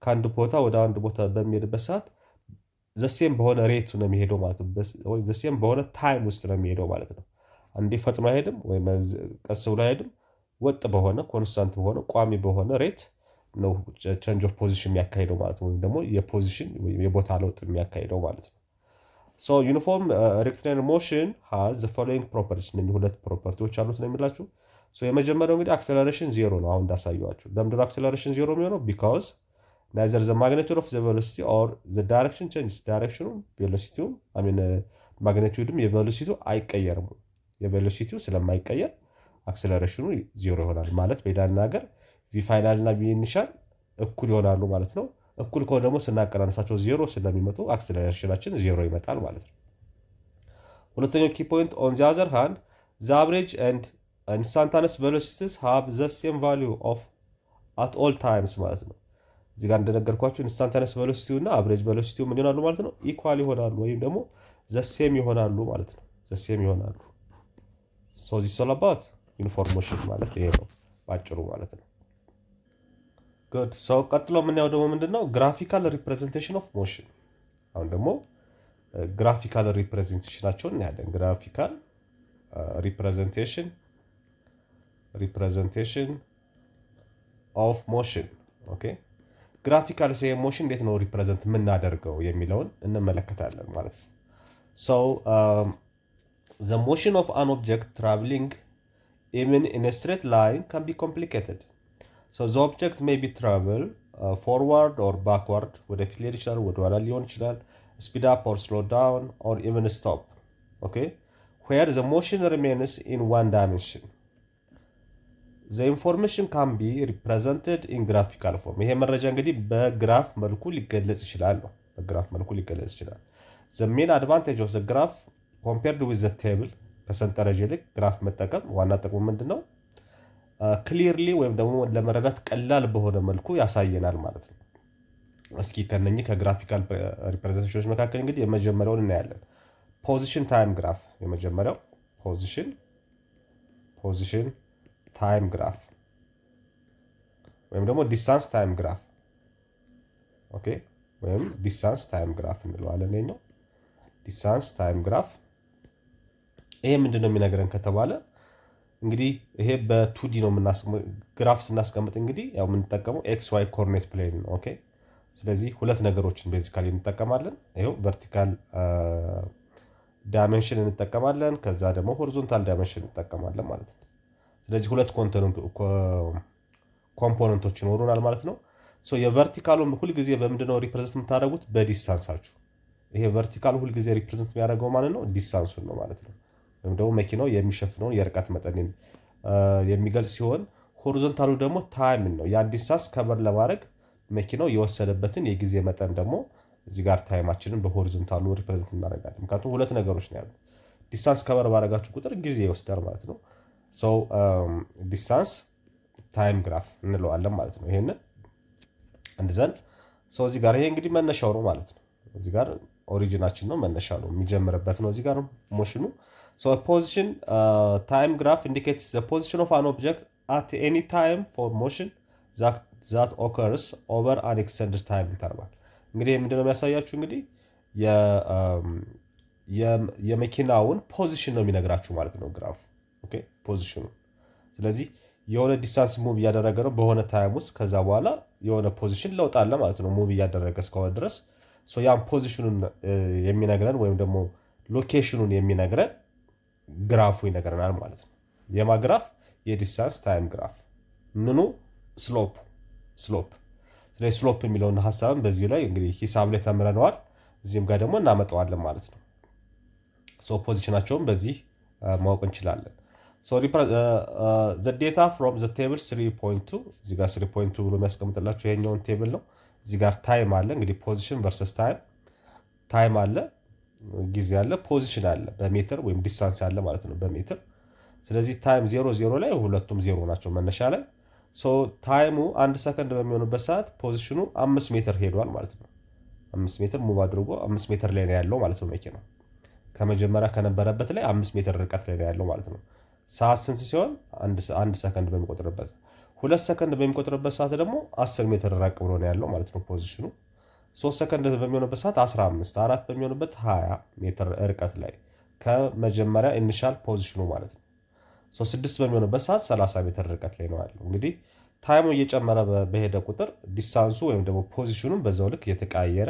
[SPEAKER 1] ከአንድ ቦታ ወደ አንድ ቦታ በሚሄድበት ሰዓት ዘሴም በሆነ ሬቱ ነው የሚሄደው ማለት ነው። ወይ ዘሴም በሆነ ታይም ውስጥ ነው የሚሄደው ማለት ነው። አንዴ ፈጥኖ አይሄድም ወይም ቀስ ብሎ አይሄድም። ወጥ በሆነ ኮንስታንት በሆነ ቋሚ በሆነ ሬት ነው ቼንጅ ኦፍ ፖዚሽን የሚያካሂደው ማለት ነው። ወይም ደግሞ የፖዚሽን የቦታ ለውጥ የሚያካሂደው ማለት ነው። ዩኒፎርም ሬክቲሊኒየር ሞሽን ሃዝ ዘ ፎሎዊንግ ፕሮፐርቲስ፣ እነዚህ ሁለት ፕሮፐርቲዎች አሉት ነው የሚላችሁ። የመጀመሪያው እንግዲህ አክሰለሬሽን ዜሮ ነው። አሁን እንዳሳየኋችሁ ለምንድነው አክሰለሬሽን ዜሮ የሚሆነው? ቢካዝ ናይዘር ዘ ማግኒቱድ ኦፍ ዘ ቬሎሲቲ ኦር ዘ ዳይሬክሽን ቼንጅስ፣ ዳይሬክሽኑ ቬሎሲቲው ማግኒቱድም የቬሎሲቲው አይቀየርም። የቬሎሲቲው ስለማይቀየር አክሰለሬሽኑ ዜሮ ይሆናል ማለት በሌላ አነጋገር ቪ ፋይናል እና ቪ ኢኒሻል እኩል ይሆናሉ ማለት ነው። እኩል ከሆነ ደግሞ ስናቀናነሳቸው ዜሮ ስለሚመጡ አክሰለሬሽናችን ዜሮ ይመጣል ማለት ነው። ሁለተኛው ኪ ፖይንት ኦን ዘ አዘር ሃንድ ዘ አቨሬጅ ኤንድ ኢንስታንታነስ ቬሎሲቲስ ሃቭ ዘ ሴም ቫሊዩ ኦፍ አት ኦል ታይምስ ማለት ነው። እዚህ ጋር እንደነገርኳችሁ ኢንስታንታነስ ቬሎሲቲው እና አቨሬጅ ቬሎሲቲው ምን ይሆናሉ ማለት ነው? ኢኳል ይሆናሉ ወይም ደግሞ ዘሴም ይሆናሉ ማለት ነው። ዘሴም ይሆናሉ። ዚስ ኦል አባውት ዩኒፎርም ሞሽን ማለት ይሄ ነው ባጭሩ ማለት ነው። ጉድ ሰው ቀጥሎ የምናየው ደግሞ ምንድነው? ግራፊካል ሪፕሬዘንቴሽን ኦፍ ሞሽን። አሁን ደግሞ ግራፊካል ሪፕሬዘንቴሽናቸውን እናያለን። ግራፊካል ሪፕሬዘንቴሽን ኦፍ ሞሽን። ኦኬ ግራፊካል ሞሽን እንዴት ነው ሪፕሬዘንት የምናደርገው የሚለውን እንመለከታለን ማለት ነው። the motion of an object traveling even in a straight line can be complicated. So the object may be travel forward or backward, ወደፊት ሊሄድ ይችላል፣ ወደ ኋላ ሊሆን ይችላል፣ speed up or slow down or even stop. Okay, where the motion remains in one dimension. The information can be represented in graphical form. ይሄ መረጃ እንግዲህ በግራፍ መልኩ ሊገለጽ ይችላል ነው። በግራፍ መልኩ ሊገለጽ ይችላል። ዘ ሜን አድቫንቴጅ ኦፍ ዘ ግራፍ ኮምፔርድ ዊዝ ዘ ቴብል ከሰንጠረዥ ይልቅ ግራፍ መጠቀም ዋና ጥቅሙ ምንድን ነው? ክሊርሊ ወይም ደግሞ ለመረዳት ቀላል በሆነ መልኩ ያሳየናል ማለት ነው። እስኪ ከነኚህ ከግራፊካል ሪፕሬዘንቴሽኖች መካከል እንግዲህ የመጀመሪያውን እናያለን። ፖዚሽን ታይም ግራፍ የመጀመሪያው ፖዚሽን ታይም ግራፍ ወይም ደግሞ ዲስታንስ ታይም ግራፍ ኦኬ፣ ወይም ዲስታንስ ታይም ግራፍ እንለዋለን። ነው ዲስታንስ ታይም ግራፍ። ይሄ ምንድነው የሚነግረን ከተባለ እንግዲህ ይሄ በቱዲ ነው ግራፍ ስናስቀምጥ እንግዲህ ያው የምንጠቀመው ኤክስ ዋይ ኮኦርዲኔት ፕሌን ነው። ኦኬ፣ ስለዚህ ሁለት ነገሮችን ቤዚካሊ እንጠቀማለን። ይሄው ቨርቲካል ዳይሜንሽን እንጠቀማለን፣ ከዛ ደግሞ ሆሪዞንታል ዳይሜንሽን እንጠቀማለን ማለት ነው። ስለዚህ ሁለት ኮምፖነንቶች ይኖሩናል ማለት ነው። የቨርቲካሉን ሁልጊዜ በምንድነው ሪፕሬዘንት የምታደርጉት? በዲስታንሳችሁ። ይሄ ቨርቲካሉ ሁልጊዜ ሪፕሬዘንት የሚያደርገው ማለት ነው ዲስታንሱን ነው ማለት ነው፣ ወይም ደግሞ መኪናው የሚሸፍነውን የርቀት መጠን የሚገልጽ ሲሆን ሆሪዞንታሉ ደግሞ ታይምን ነው። ያን ዲስታንስ ከበር ለማድረግ መኪናው የወሰደበትን የጊዜ መጠን ደግሞ እዚህ ጋር ታይማችንን በሆሪዞንታሉ ሪፕሬዘንት እናደርጋለን። ምክንያቱም ሁለት ነገሮች ነው ያሉት። ዲስታንስ ከበር ባደረጋችሁ ቁጥር ጊዜ ይወስዳል ማለት ነው። ዲስታንስ ታይም ግራፍ እንለዋለን ማለት ነው። ይሄንን እንድዘን እዚህ ጋር ይሄ እንግዲህ መነሻው ነው ማለት ነው። እዚህ ጋር ኦሪጂናችን ነው፣ መነሻ ነው፣ የሚጀምርበት ነው። እዚህ ጋር ሞሽኑ ፖዚሽን ታይም ግራፍ ኢንዲኬትስ ዘ ፖዚሽን ኦፍ አን ኦብጀክት አት ኤኒ ታይም ፎር ሞሽን ዛት ኦከርስ ኦቨር አን ኤክስተንድድ ታይም ኢንተርቫል። እንግዲህ ምንድነው የሚያሳያችሁ? እንግዲህ የመኪናውን ፖዚሽን ነው የሚነግራችሁ ማለት ነው ግራፍ። ኦኬ፣ ፖዚሽኑ። ስለዚህ የሆነ ዲስታንስ ሙቭ እያደረገ ነው በሆነ ታይም ውስጥ፣ ከዛ በኋላ የሆነ ፖዚሽን ለውጥ አለ ማለት ነው ሙቭ እያደረገ እስከሆነ ድረስ። ያን ፖዚሽኑን የሚነግረን ወይም ደግሞ ሎኬሽኑን የሚነግረን ግራፉ ይነግረናል ማለት ነው። የማ ግራፍ? የዲስታንስ ታይም ግራፍ። ምኑ? ስሎፕ። ስለዚህ ስሎፕ የሚለውን ሀሳብን በዚሁ ላይ እንግዲህ ሂሳብ ላይ ተምረነዋል። እዚህም ጋር ደግሞ እናመጣዋለን ማለት ነው። ፖዚሽናቸውን በዚህ ማወቅ እንችላለን። ዴታ ፍሮም ዘ ቴብል 3.2 እዚህ ጋር 3.2 ብሎ የሚያስቀምጥላችሁ ይሄኛውን ቴብል ነው። እዚህ ጋር ታይም አለ እንግዲህ ፖዚሽን ቨርሰስ ታይም አለ፣ ጊዜ አለ፣ ፖዚሽን አለ በሜትር ወይም ዲስታንስ አለ ማለት ነው በሜትር። ስለዚህ ታይም 0 ላይ ሁለቱም 0 ናቸው መነሻ ላይ። ታይሙ 1 ሰከንድ በሚሆንበት ሰዓት ፖዚሽኑ 5 ሜትር ሄዷል ማለት ነው። 5 ሜትር ሙቭ አድርጎ 5 ሜትር ላይ ነው ያለው ማለት ነው መኪናው። ከመጀመሪያ ከነበረበት ላይ 5 ሜትር ርቀት ላይ ነው ያለው ማለት ነው። ሰዓት ስንት ሲሆን? 1 ሰከንድ በሚቆጥርበት 2 ሰከንድ በሚቆጥርበት ሰዓት ደግሞ 10 ሜትር ራቅ ብሎ ነው ያለው ማለት ነው ፖዚሽኑ። 3 ሰከንድ በሚሆንበት ሰዓት 15፣ 4 በሚሆንበት 20 ሜትር ርቀት ላይ ከመጀመሪያ ኢኒሻል ፖዚሽኑ ማለት ነው። 6 በሚሆንበት ሰዓት 30 ሜትር ርቀት ላይ ነው ያለው። እንግዲህ ታይሙ እየጨመረ በሄደ ቁጥር ዲስታንሱ ወይም ደግሞ ፖዚሽኑም በዛው ልክ እየተቀያየረ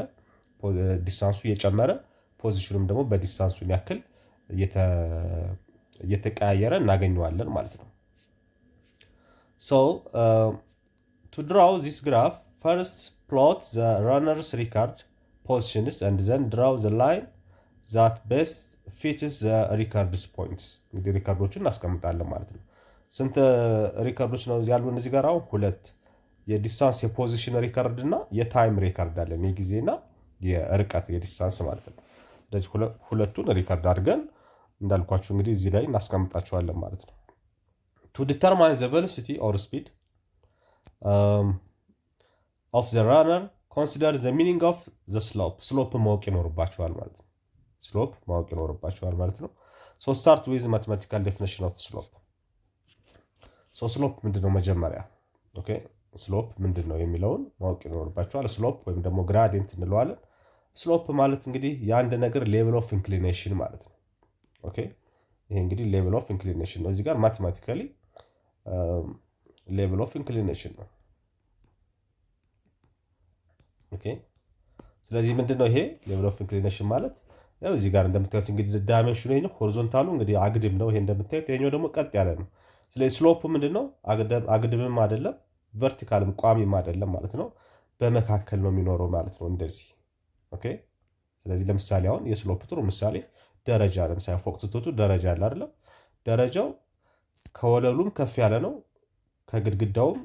[SPEAKER 1] ዲስታንሱ እየጨመረ ፖዚሽኑም ደግሞ በዲስታንሱን ያክል እየተቀያየረ እናገኘዋለን ማለት ነው። to draw this graph, first plot the runner's record positions and then draw the line that best fits the records points። እንግዲህ ሪካርዶቹን እናስቀምጣለን ማለት ነው። ስንት ሪካርዶች ነው ያሉን እዚህ ጋር? አሁን ሁለት፣ የዲስታንስ የፖዚሽን ሪካርድ እና የታይም ሪካርድ አለን፣ የጊዜና የርቀት የዲስታንስ ማለት ነው። ስለዚህ ሁለቱን ሪካርድ አድርገን እንዳልኳችሁ እንግዲህ እዚህ ላይ እናስቀምጣቸዋለን ማለት ነው። to determine the velocity or speed of the runner, consider the meaning of the slope ማወቅ ይኖርባቸዋል ማለት ነው። ስሎፕ ማወቅ ይኖርባቸዋል ማለት ነው። start with mathematical definition of slope። ስሎፕ ምንድነው መጀመሪያ? ኦኬ፣ ስሎፕ ምንድነው የሚለውን ማወቅ ይኖርባቸዋል። ስሎፕ ወይም ደግሞ ግራዲየንት እንለዋለን። ስሎፕ ማለት እንግዲህ የአንድ ነገር ሌቭል ኦፍ ኢንክሊኔሽን ማለት ነው። ኦኬ፣ ይሄ እንግዲህ ሌቭል ኦፍ ኢንክሊኔሽን ነው። እዚህ ጋር ማቴማቲካሊ ሌቭል ኦፍ ኢንክሊኔሽን ነው። ኦኬ፣ ስለዚህ ምንድነው ይሄ ሌቭል ኦፍ ኢንክሊኔሽን ማለት? ያው እዚህ ጋር እንደምታዩት እንግዲህ ዳይሜንሽኑ ይሄ ነው፣ ሆሪዞንታሉ እንግዲህ አግድም ነው። ይሄ እንደምታዩት ይሄኛው ደግሞ ቀጥ ያለ ነው። ስለዚህ ስሎፕ ምንድነው? አግድምም አይደለም ቨርቲካልም ቋሚም አይደለም ማለት ነው። በመካከል ነው የሚኖረው ማለት ነው እንደዚህ። ኦኬ፣ ስለዚህ ለምሳሌ አሁን የስሎፕ ጥሩ ምሳሌ ደረጃ፣ ለምሳሌ ፎቅ ትቶቱ ደረጃ አለ አይደለም? ደረጃው ከወለሉም ከፍ ያለ ነው፣ ከግድግዳውም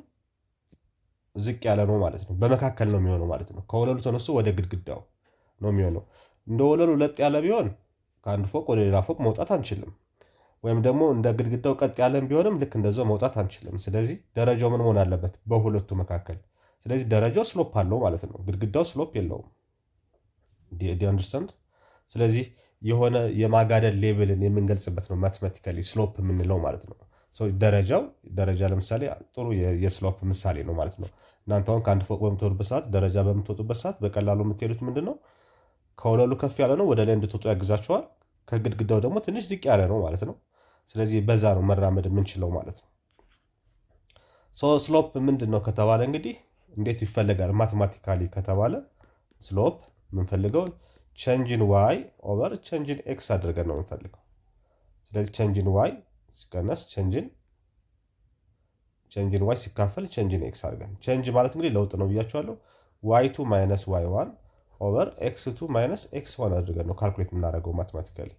[SPEAKER 1] ዝቅ ያለ ነው ማለት ነው። በመካከል ነው የሚሆነው ማለት ነው። ከወለሉ ተነስቶ ወደ ግድግዳው ነው የሚሆነው። እንደ ወለሉ ለጥ ያለ ቢሆን ከአንድ ፎቅ ወደ ሌላ ፎቅ መውጣት አንችልም። ወይም ደግሞ እንደ ግድግዳው ቀጥ ያለን ቢሆንም ልክ እንደዛው መውጣት አንችልም። ስለዚህ ደረጃው ምን መሆን አለበት? በሁለቱ መካከል። ስለዚህ ደረጃው ስሎፕ አለው ማለት ነው። ግድግዳው ስሎፕ የለውም። አንደርስታንድ? ስለዚህ የሆነ የማጋደል ሌቭልን የምንገልጽበት ነው ማቴማቲካሊ ስሎፕ የምንለው ማለት ነው። ደረጃ ለምሳሌ ጥሩ የስሎፕ ምሳሌ ነው ማለት ነው። እናንተ አሁን ከአንድ ፎቅ በምትወጡበት ሰዓት ደረጃ በምትወጡበት ሰዓት በቀላሉ የምትሄዱት ምንድን ነው? ከወለሉ ከፍ ያለ ነው፣ ወደ ላይ እንድትወጡ ያግዛቸዋል። ከግድግዳው ደግሞ ትንሽ ዝቅ ያለ ነው ማለት ነው። ስለዚህ በዛ ነው መራመድ የምንችለው ማለት ነው። ስሎፕ ምንድን ነው ከተባለ እንግዲህ እንዴት ይፈለጋል ማቴማቲካሊ ከተባለ ስሎፕ የምንፈልገው ቼንጅን ዋይ ኦቨር ቼንጅን ኤክስ አድርገን ነው የምንፈልገው። ስለዚህ ቼንጅን ዋይ ሲቀነስ ቼንጅን ዋይ ሲካፈል ቼንጅን ኤክስ አድርገን። ቼንጅ ማለት እንግዲህ ለውጥ ነው ብያቸዋለሁ። ዋይ ቱ ማይነስ ዋይ ዋን ኦቨር ኤክስ ቱ ማይነስ ኤክስ ዋን አድርገን ነው ካልኩሌት የምናደርገው ማቴማቲካሊ።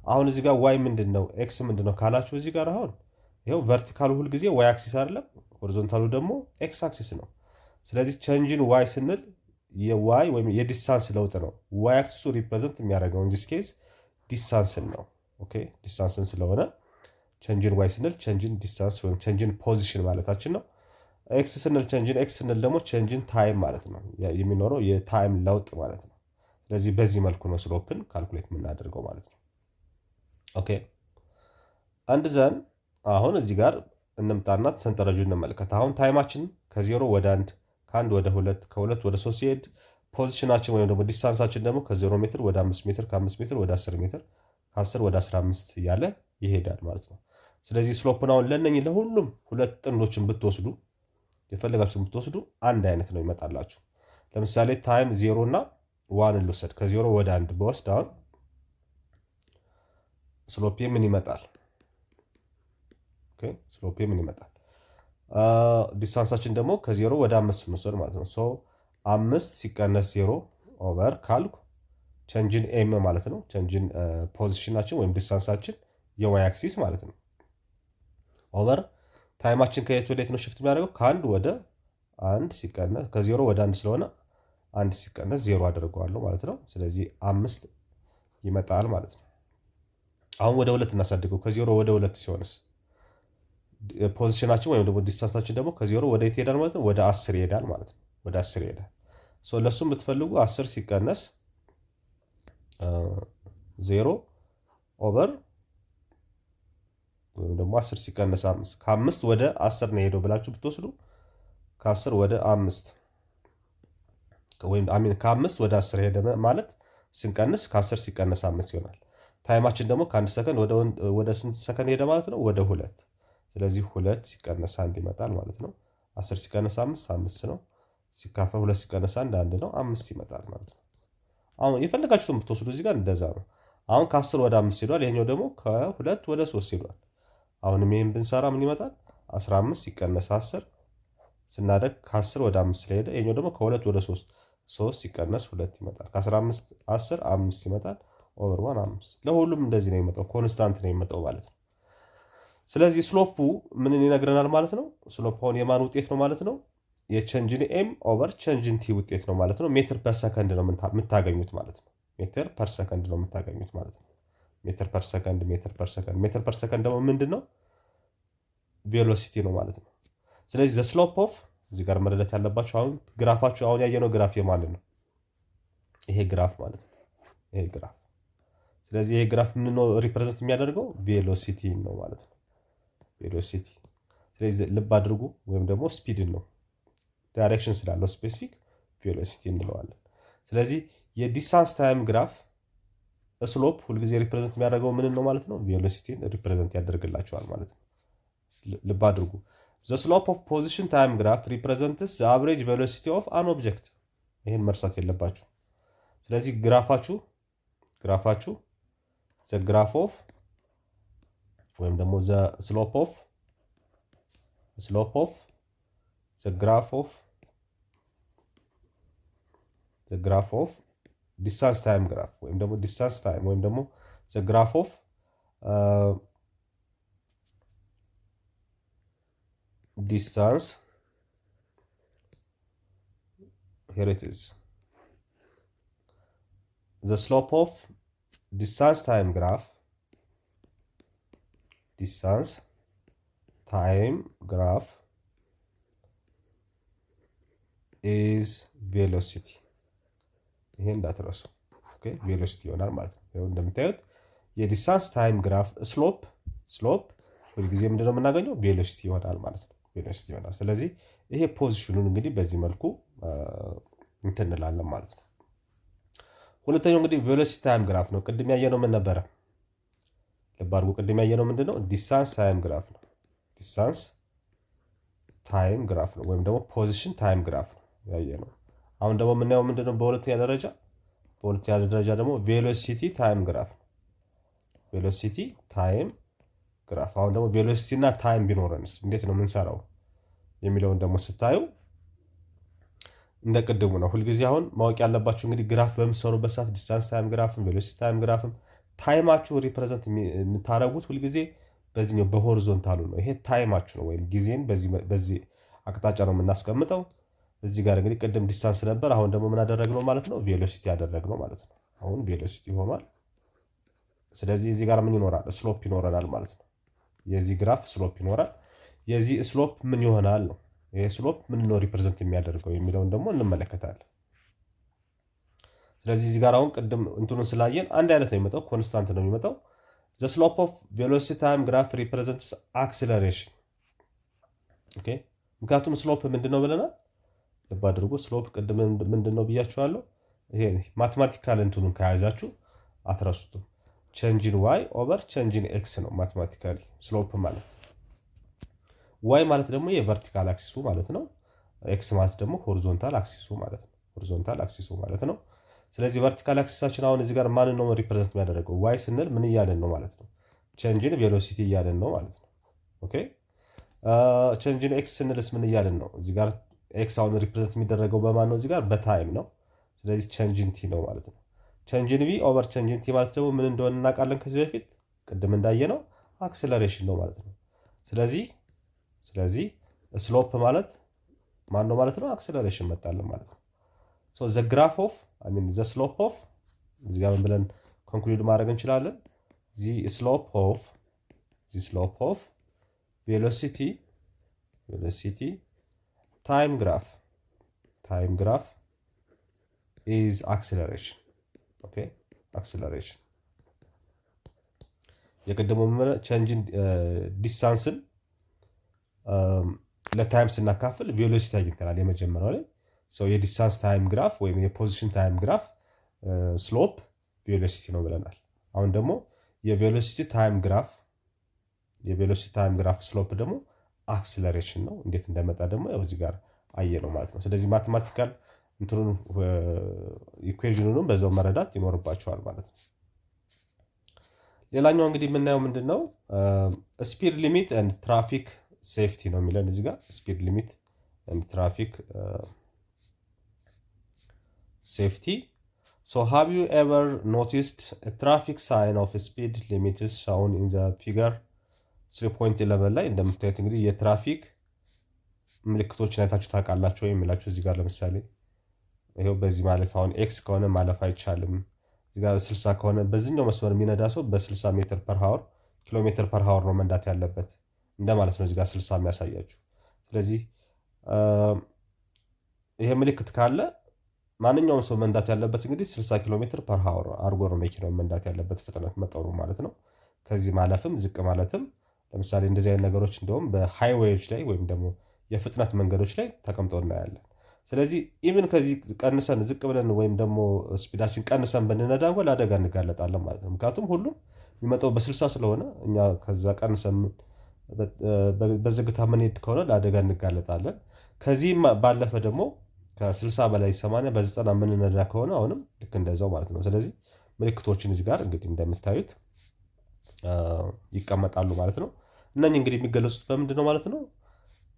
[SPEAKER 1] አሁን እዚህ ጋር ዋይ ምንድን ነው ኤክስ ምንድን ነው ካላችሁ እዚህ ጋር አሁን ይኸው ቨርቲካሉ ሁልጊዜ ዋይ አክሲስ አይደለም፣ ሆሪዞንታሉ ደግሞ ኤክስ አክሲስ ነው። ስለዚህ ቼንጅን ዋይ ስንል የዋይ ወይም የዲስታንስ ለውጥ ነው። ዋይ አክሲሱ ሪፕሬዘንት የሚያደርገው ኢን ዲስ ኬዝ ዲስታንስን ነው። ኦኬ ዲስታንስን ስለሆነ ቼንጅን ዋይ ስንል ቼንጅን ዲስታንስ ወይም ቼንጅን ፖዚሽን ማለታችን ነው። ኤክስ ስንል ቼንጅን ኤክስ ስንል ደግሞ ቼንጅን ታይም ማለት ነው፣ የሚኖረው የታይም ለውጥ ማለት ነው። ስለዚህ በዚህ መልኩ ነው ስሎፕን ካልኩሌት የምናደርገው ማለት ነው። ኦኬ አንድ ዘን አሁን እዚህ ጋር እንምጣና ሰንጠረዡ እንመልከት። አሁን ታይማችን ከ0 ወደ 1 ከ1 ወደ 2 ከ2 ወደ 3 ሲሄድ ፖዚሽናችን ወይም ደግሞ ዲስታንሳችን ደግሞ ከ0 ሜትር ወደ 5 ሜትር ከ5 ሜትር ወደ 10 ሜትር ከ10 ወደ 15 እያለ ይሄዳል ማለት ነው። ስለዚህ ስሎፕን አሁን ለእነኝህ ለሁሉም ሁለት ጥንዶችን ብትወስዱ የፈለጋችሁን ብትወስዱ አንድ አይነት ነው ይመጣላችሁ። ለምሳሌ ታይም 0 እና 1 ልውሰድ። ከ0 ወደ 1 በወስድ አሁን ስሎፔ ምን ይመጣል? ስሎፔ ምን ይመጣል? ዲስታንሳችን ደግሞ ከ0 ወደ 5 እንወስድ ማለት ነው። 5 ሲቀነስ 0 ኦቨር ካልኩ ቼንጅን ኤም ማለት ነው። ቼንጅን ፖዚሽናችን ወይም ዲስታንሳችን የዋይ አክሲስ ማለት ነው። ኦቨር ታይማችን ከየት ወደ የት ነው ሽፍት የሚያደርገው? ከ1 ወደ 1 ሲቀነስ ከ0 ወደ 1 ስለሆነ 1 ሲቀነስ 0 አደርገዋለሁ ማለት ነው። ስለዚህ 5 ይመጣል ማለት ነው። አሁን ወደ 2 እናሳድገው። ከ0 ወደ 2 ሲሆንስ ፖዚሽናችን ወይም ደግሞ ዲስታንሳችን ደግሞ ከ0 ወደ የት ይሄዳል ማለት ነው? ወደ 10 ይሄዳል ማለት ነው። ወደ 10 ይሄዳል። ለእሱም ብትፈልጉ 10 ሲቀነስ 0 ኦቨር ወይም ደግሞ 10 ሲቀነስ 5 ከ5 ወደ 10 ነው ሄደው ብላችሁ ብትወስዱ ከ10 ወደ 5 ወይም ከ5 ወደ 10 ሄደ ማለት ስንቀንስ ከ10 ሲቀነስ 5 ይሆናል። ታይማችን ደግሞ ከ1 ሰከንድ ወደ ስንት ሰከንድ ሄደ ማለት ነው? ወደ 2። ስለዚህ 2 ሲቀነስ 1 ይመጣል ማለት ነው። 10 ሲቀነስ 5 5 ነው። ሲካፈል 2 ሲቀነስ 1 1 ነው። 5 ይመጣል ማለት ነው። አሁን የፈለጋችሁትን ብትወስዱ እዚህ ጋር እንደዛ ነው። አሁን ከ10 ወደ 5 ሄዷል። ይሄኛው ደግሞ ከ2 ወደ 3 ሄዷል። አሁንም ይሄን ብንሰራ ምን ይመጣል? 15 ሲቀነስ 10 ስናደርግ ከ10 ወደ 5 ስለሄደ ይሄኛው ደግሞ ከ2 ወደ 3 ሲቀነስ 2 ይመጣል። ከ15 10 5 ይመጣል። ኦቨር 1 5 ለሁሉም እንደዚህ ነው የሚመጣው። ኮንስታንት ነው የሚመጣው ማለት ነው። ስለዚህ ስሎፑ ምንን ይነግረናል ማለት ነው? ስሎፕ አሁን የማን ውጤት ነው ማለት ነው? የቼንጅን ኤም ኦቨር ቼንጅን ቲ ውጤት ነው ማለት ነው። ሜትር ፐር ሰከንድ ነው የምታገኙት ማለት ነው። ሜትር ፐር ሰከንድ ነው የምታገኙት ማለት ነው። ሜትር ፐር ሰከንድ ሜትር ፐር ሰከንድ ደግሞ ምንድን ነው? ቬሎሲቲ ነው ማለት ነው። ስለዚህ ዘ ስሎፕ ኦፍ እዚህ ጋር መረዳት ያለባቸው አሁን ግራፋችሁ አሁን ያየነው ግራፍ የማለት ነው? ይሄ ግራፍ ማለት ነው። ይሄ ግራፍ ስለዚህ ይሄ ግራፍ ምን ነው ሪፕሬዘንት የሚያደርገው? ቬሎሲቲ ነው ማለት ነው። ቬሎሲቲ ስለዚህ ልብ አድርጉ። ወይም ደግሞ ስፒድን ነው ዳይሬክሽን ስላለው ስፔሲፊክ ቬሎሲቲ እንለዋለን። ስለዚህ የዲስታንስ ታይም ግራፍ ስሎፕ ሁልጊዜ ሪፕሬዘንት የሚያደርገው ምን ነው ማለት ነው? ቬሎሲቲን ሪፕሬዘንት ያደርግላቸዋል ማለት ነው። ልብ አድርጉ። ዘ ስሎፕ ኦፍ ፖዚሽን ታይም ግራፍ ሪፕሬዘንትስ ዘ አቨሬጅ ቬሎሲቲ ኦፍ አን ኦብጀክት። ይህን መርሳት የለባችሁ። ስለዚህ ግራፋችሁ ዘ ግራፍ ኦፍ ወይም ደግሞ ዘ ስሎፕ ኦፍ ዘ ግራፍ ኦፍ ዲስታንስ ታይም ግራፍ ወይም ደግሞ ዲስታንስ ታይም ወይም ደግሞ ዘ ግራፍ ኦፍ ዲስታንስ here it is the slope of distance time graph is velocity ይሄ እንዳትረሱ። ኦኬ ቬሎሲቲ ይሆናል ማለት ነው። ይሄው እንደምታዩት የዲስታንስ ታይም ግራፍ ስሎፕ ሁልጊዜ ምንድነው የምናገኘው ቬሎሲቲ ይሆናል ማለት ነው። ቬሎሲቲ ይሆናል። ስለዚህ ይሄ ፖዚሽኑን እንግዲህ በዚህ መልኩ እንትን እንላለን ማለት ነው። ሁለተኛው እንግዲህ ቬሎሲቲ ታይም ግራፍ ነው። ቅድም ያየነው ምን ነበረ? ልብ አድርጉ። ቅድም ያየነው ምንድነው? ዲስታንስ ታይም ግራፍ ነው። ዲስታንስ ታይም ግራፍ ነው ወይም ደግሞ ፖዚሽን ታይም ግራፍ ነው ያየነው። አሁን ደግሞ የምናየው ምንድነው? በሁለተኛ ደረጃ ደግሞ ቬሎሲቲ ታይም ግራፍ ነው። ቬሎሲቲ ታይም ግራፍ። አሁን ደግሞ ቬሎሲቲ እና ታይም ቢኖረንስ እንዴት ነው የምንሰራው የሚለውን ደግሞ ስታዩ እንደ ቅድሙ ነው። ሁልጊዜ አሁን ማወቅ ያለባችሁ እንግዲህ ግራፍ በምትሰሩበት ሰዓት ዲስታንስ ታይም ግራፍም ቬሎሲቲ ታይም ግራፍም ታይማችሁ ሪፕሬዘንት የምታደርጉት ሁልጊዜ በዚህኛው በሆሪዞንታሉ ነው። ይሄ ታይማችሁ ነው ወይም ጊዜን በዚህ አቅጣጫ ነው የምናስቀምጠው። እዚህ ጋር እንግዲህ ቅድም ዲስታንስ ነበር፣ አሁን ደግሞ ምን አደረግነው ማለት ነው? ቬሎሲቲ ያደረግነው ማለት ነው። አሁን ቬሎሲቲ ሆኗል። ስለዚህ እዚህ ጋር ምን ይኖራል? ስሎፕ ይኖረናል ማለት ነው። የዚህ ግራፍ ስሎፕ ይኖራል። የዚህ ስሎፕ ምን ይሆናል ነው። ይሄ ስሎፕ ምን ነው ሪፕሬዘንት የሚያደርገው የሚለውን ደግሞ እንመለከታለን። ስለዚህ እዚህ ጋር አሁን ቅድም እንትኑን ስላየን አንድ አይነት ነው የሚመጣው፣ ኮንስታንት ነው የሚመጣው። the slope of velocity time graph represents acceleration ኦኬ። ምክንያቱም ስሎፕ ምንድነው ብለናል? ልብ አድርጉ። ስሎፕ ቅድም ምንድነው ብያችኋለሁ። ይሄ ማቴማቲካል እንትኑን ከያዛችሁ አትረሱትም። ቼንጅን ዋይ ኦቨር ቼንጅን ኤክስ ነው ማቴማቲካሊ ስሎፕ ማለት። ዋይ ማለት ደግሞ የቨርቲካል አክሲሱ ማለት ነው። ኤክስ ማለት ደግሞ ሆሪዞንታል አክሲሱ ማለት ነው። ሆሪዞንታል አክሲሱ ማለት ነው። ስለዚህ ቨርቲካል አክሲሳችን አሁን እዚህ ጋር ማንን ነው ሪፕሬዘንት የሚያደርገው? ዋይ ስንል ምን እያለን ነው ማለት ነው? ቼንጅን ቬሎሲቲ እያለን ነው ማለት ነው። ኦኬ ቼንጅን ኤክስ ስንልስ ምን እያለን ነው? እዚህ ጋር ኤክስ አሁን ሪፕሬዘንት የሚደረገው በማን ነው? እዚህ ጋር በታይም ነው። ስለዚህ ቼንጅን ቲ ነው ማለት ነው። ቼንጅን ቪ ኦቨር ቼንጅን ቲ ማለት ደግሞ ምን እንደሆነ እናውቃለን ከዚህ በፊት ቅድም እንዳየነው አክሰለሬሽን ነው ማለት ነው። ስለዚህ ስሎፕ ማለት ማን ነው ማለት ነው? አክሰለሬሽን መጣለን ማለት ነው። ሶ ዘ ግራፍ ኦፍ ዘ ስሎፕ ኦፍ እዚህ ጋር ምን ብለን ኮንክሉድ ማድረግ እንችላለን? ስሎፕ ኦፍ ቬሎሲቲ ታይም ግራፍ ኢዝ አክሰለሬሽን ኦኬ። አክሰለሬሽን የቀደመው ቼንጅን ዲስታንስን ለታይም ስናካፍል ቬሎሲቲ አግኝተናል የመጀመሪያው ላይ። የዲስታንስ ታይም ግራፍ ወይም የፖዚሽን ታይም ግራፍ ስሎፕ ቬሎሲቲ ነው ብለናል። አሁን ደግሞ የቬሎሲቲ ታይም ግራፍ ስሎፕ ደግሞ አክሰለሬሽን ነው። እንዴት እንደመጣ ደግሞ ያው እዚህ ጋር አየ ነው ማለት ነው። ስለዚህ ማቴማቲካል እንትኑን ኢኩዌሽኑንም በዛው መረዳት ይኖርባቸዋል ማለት ነው። ሌላኛው እንግዲህ የምናየው ምንድነው? ስፒድ ሊሚት ኤንድ ትራፊክ ሴፍቲ ነው የሚለን እዚህ ጋር። ስፒድ ሊሚት ኤንድ ትራፊክ ሴፍቲ So have you ever noticed a traffic sign of a speed limit is shown in the figure 3.11 ላይ እንደምታዩት እንግዲህ የትራፊክ ምልክቶችን አይታችሁ ታውቃላችሁ የሚላችሁ እዚህ ጋር ለምሳሌ ይሄው በዚህ ማለፍ አሁን ኤክስ ከሆነ ማለፍ አይቻልም። እዚህ ጋር 60 ከሆነ በዚህኛው መስመር የሚነዳ ሰው በ60 ሜትር ፐር ሃወር ኪሎሜትር ፐር ሃወር ነው መንዳት ያለበት እንደማለት ነው። እዚህ ጋር 60 የሚያሳያችሁ። ስለዚህ ይሄ ምልክት ካለ ማንኛውም ሰው መንዳት ያለበት እንግዲህ 60 ኪሎ ሜትር ፐር ሃወር አድርጎ ነው መኪናው መንዳት ያለበት ፍጥነት መጠኑ ማለት ነው። ከዚህ ማለፍም ዝቅ ማለትም ለምሳሌ እንደዚህ አይነት ነገሮች እንደውም በሃይዌዎች ላይ ወይም ደግሞ የፍጥነት መንገዶች ላይ ተቀምጠው እናያለን። ስለዚህ ኢቭን ከዚህ ቀንሰን ዝቅ ብለን ወይም ደግሞ ስፒዳችን ቀንሰን ብንነዳ እንኳን ለአደጋ እንጋለጣለን ማለት ነው። ምክንያቱም ሁሉም የሚመጣው በ60 ስለሆነ እኛ ከዛ ቀንሰን በዝግታ ምንሄድ ከሆነ ለአደጋ እንጋለጣለን። ከዚህም ባለፈ ደግሞ ከ60 በላይ 80 በ90 የምንነዳ ከሆነ አሁንም ልክ እንደዛው ማለት ነው። ስለዚህ ምልክቶችን እዚህ ጋር እንግዲህ እንደምታዩት ይቀመጣሉ ማለት ነው። እነኚህ እንግዲህ የሚገለጹት በምንድን ነው ማለት ነው?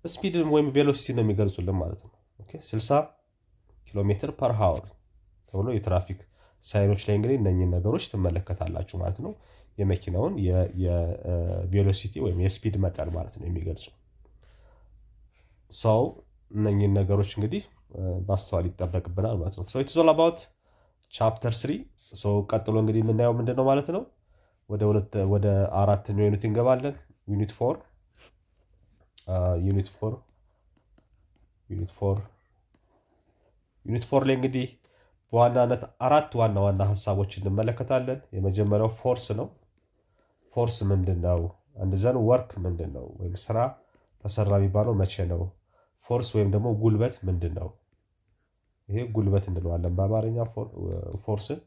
[SPEAKER 1] ስፒድ ወይም ቬሎሲቲ ነው የሚገልጹልን ማለት ነው። ኦኬ 60 ኪሎ ሜትር ፐር ሃወር ተብሎ የትራፊክ ሳይኖች ላይ እንግዲህ እነኚህን ነገሮች ትመለከታላችሁ ማለት ነው። የመኪናውን የቬሎሲቲ ወይም የስፒድ መጠን ማለት ነው የሚገልጹ ሰው እነኚህን ነገሮች እንግዲህ ማስተዋል ይጠበቅብናል ማለት ነው። So it's all about chapter 3 ቀጥሎ እንግዲህ የምናየው ምንድን ነው ማለት ነው። ወደ አራተኛው ዩኒት እንገባለን። ዩኒት ፎር ላይ እንግዲህ በዋናነት አራት ዋና ዋና ሀሳቦች እንመለከታለን። የመጀመሪያው ፎርስ ነው። ፎርስ ምንድን ነው? አንድ ዘን ወርክ ምንድን ነው? ወይም ስራ ተሰራ የሚባለው መቼ ነው? ፎርስ ወይም ደግሞ ጉልበት ምንድን ነው? ይሄ ጉልበት እንለዋለን በአማርኛ ፎርስን።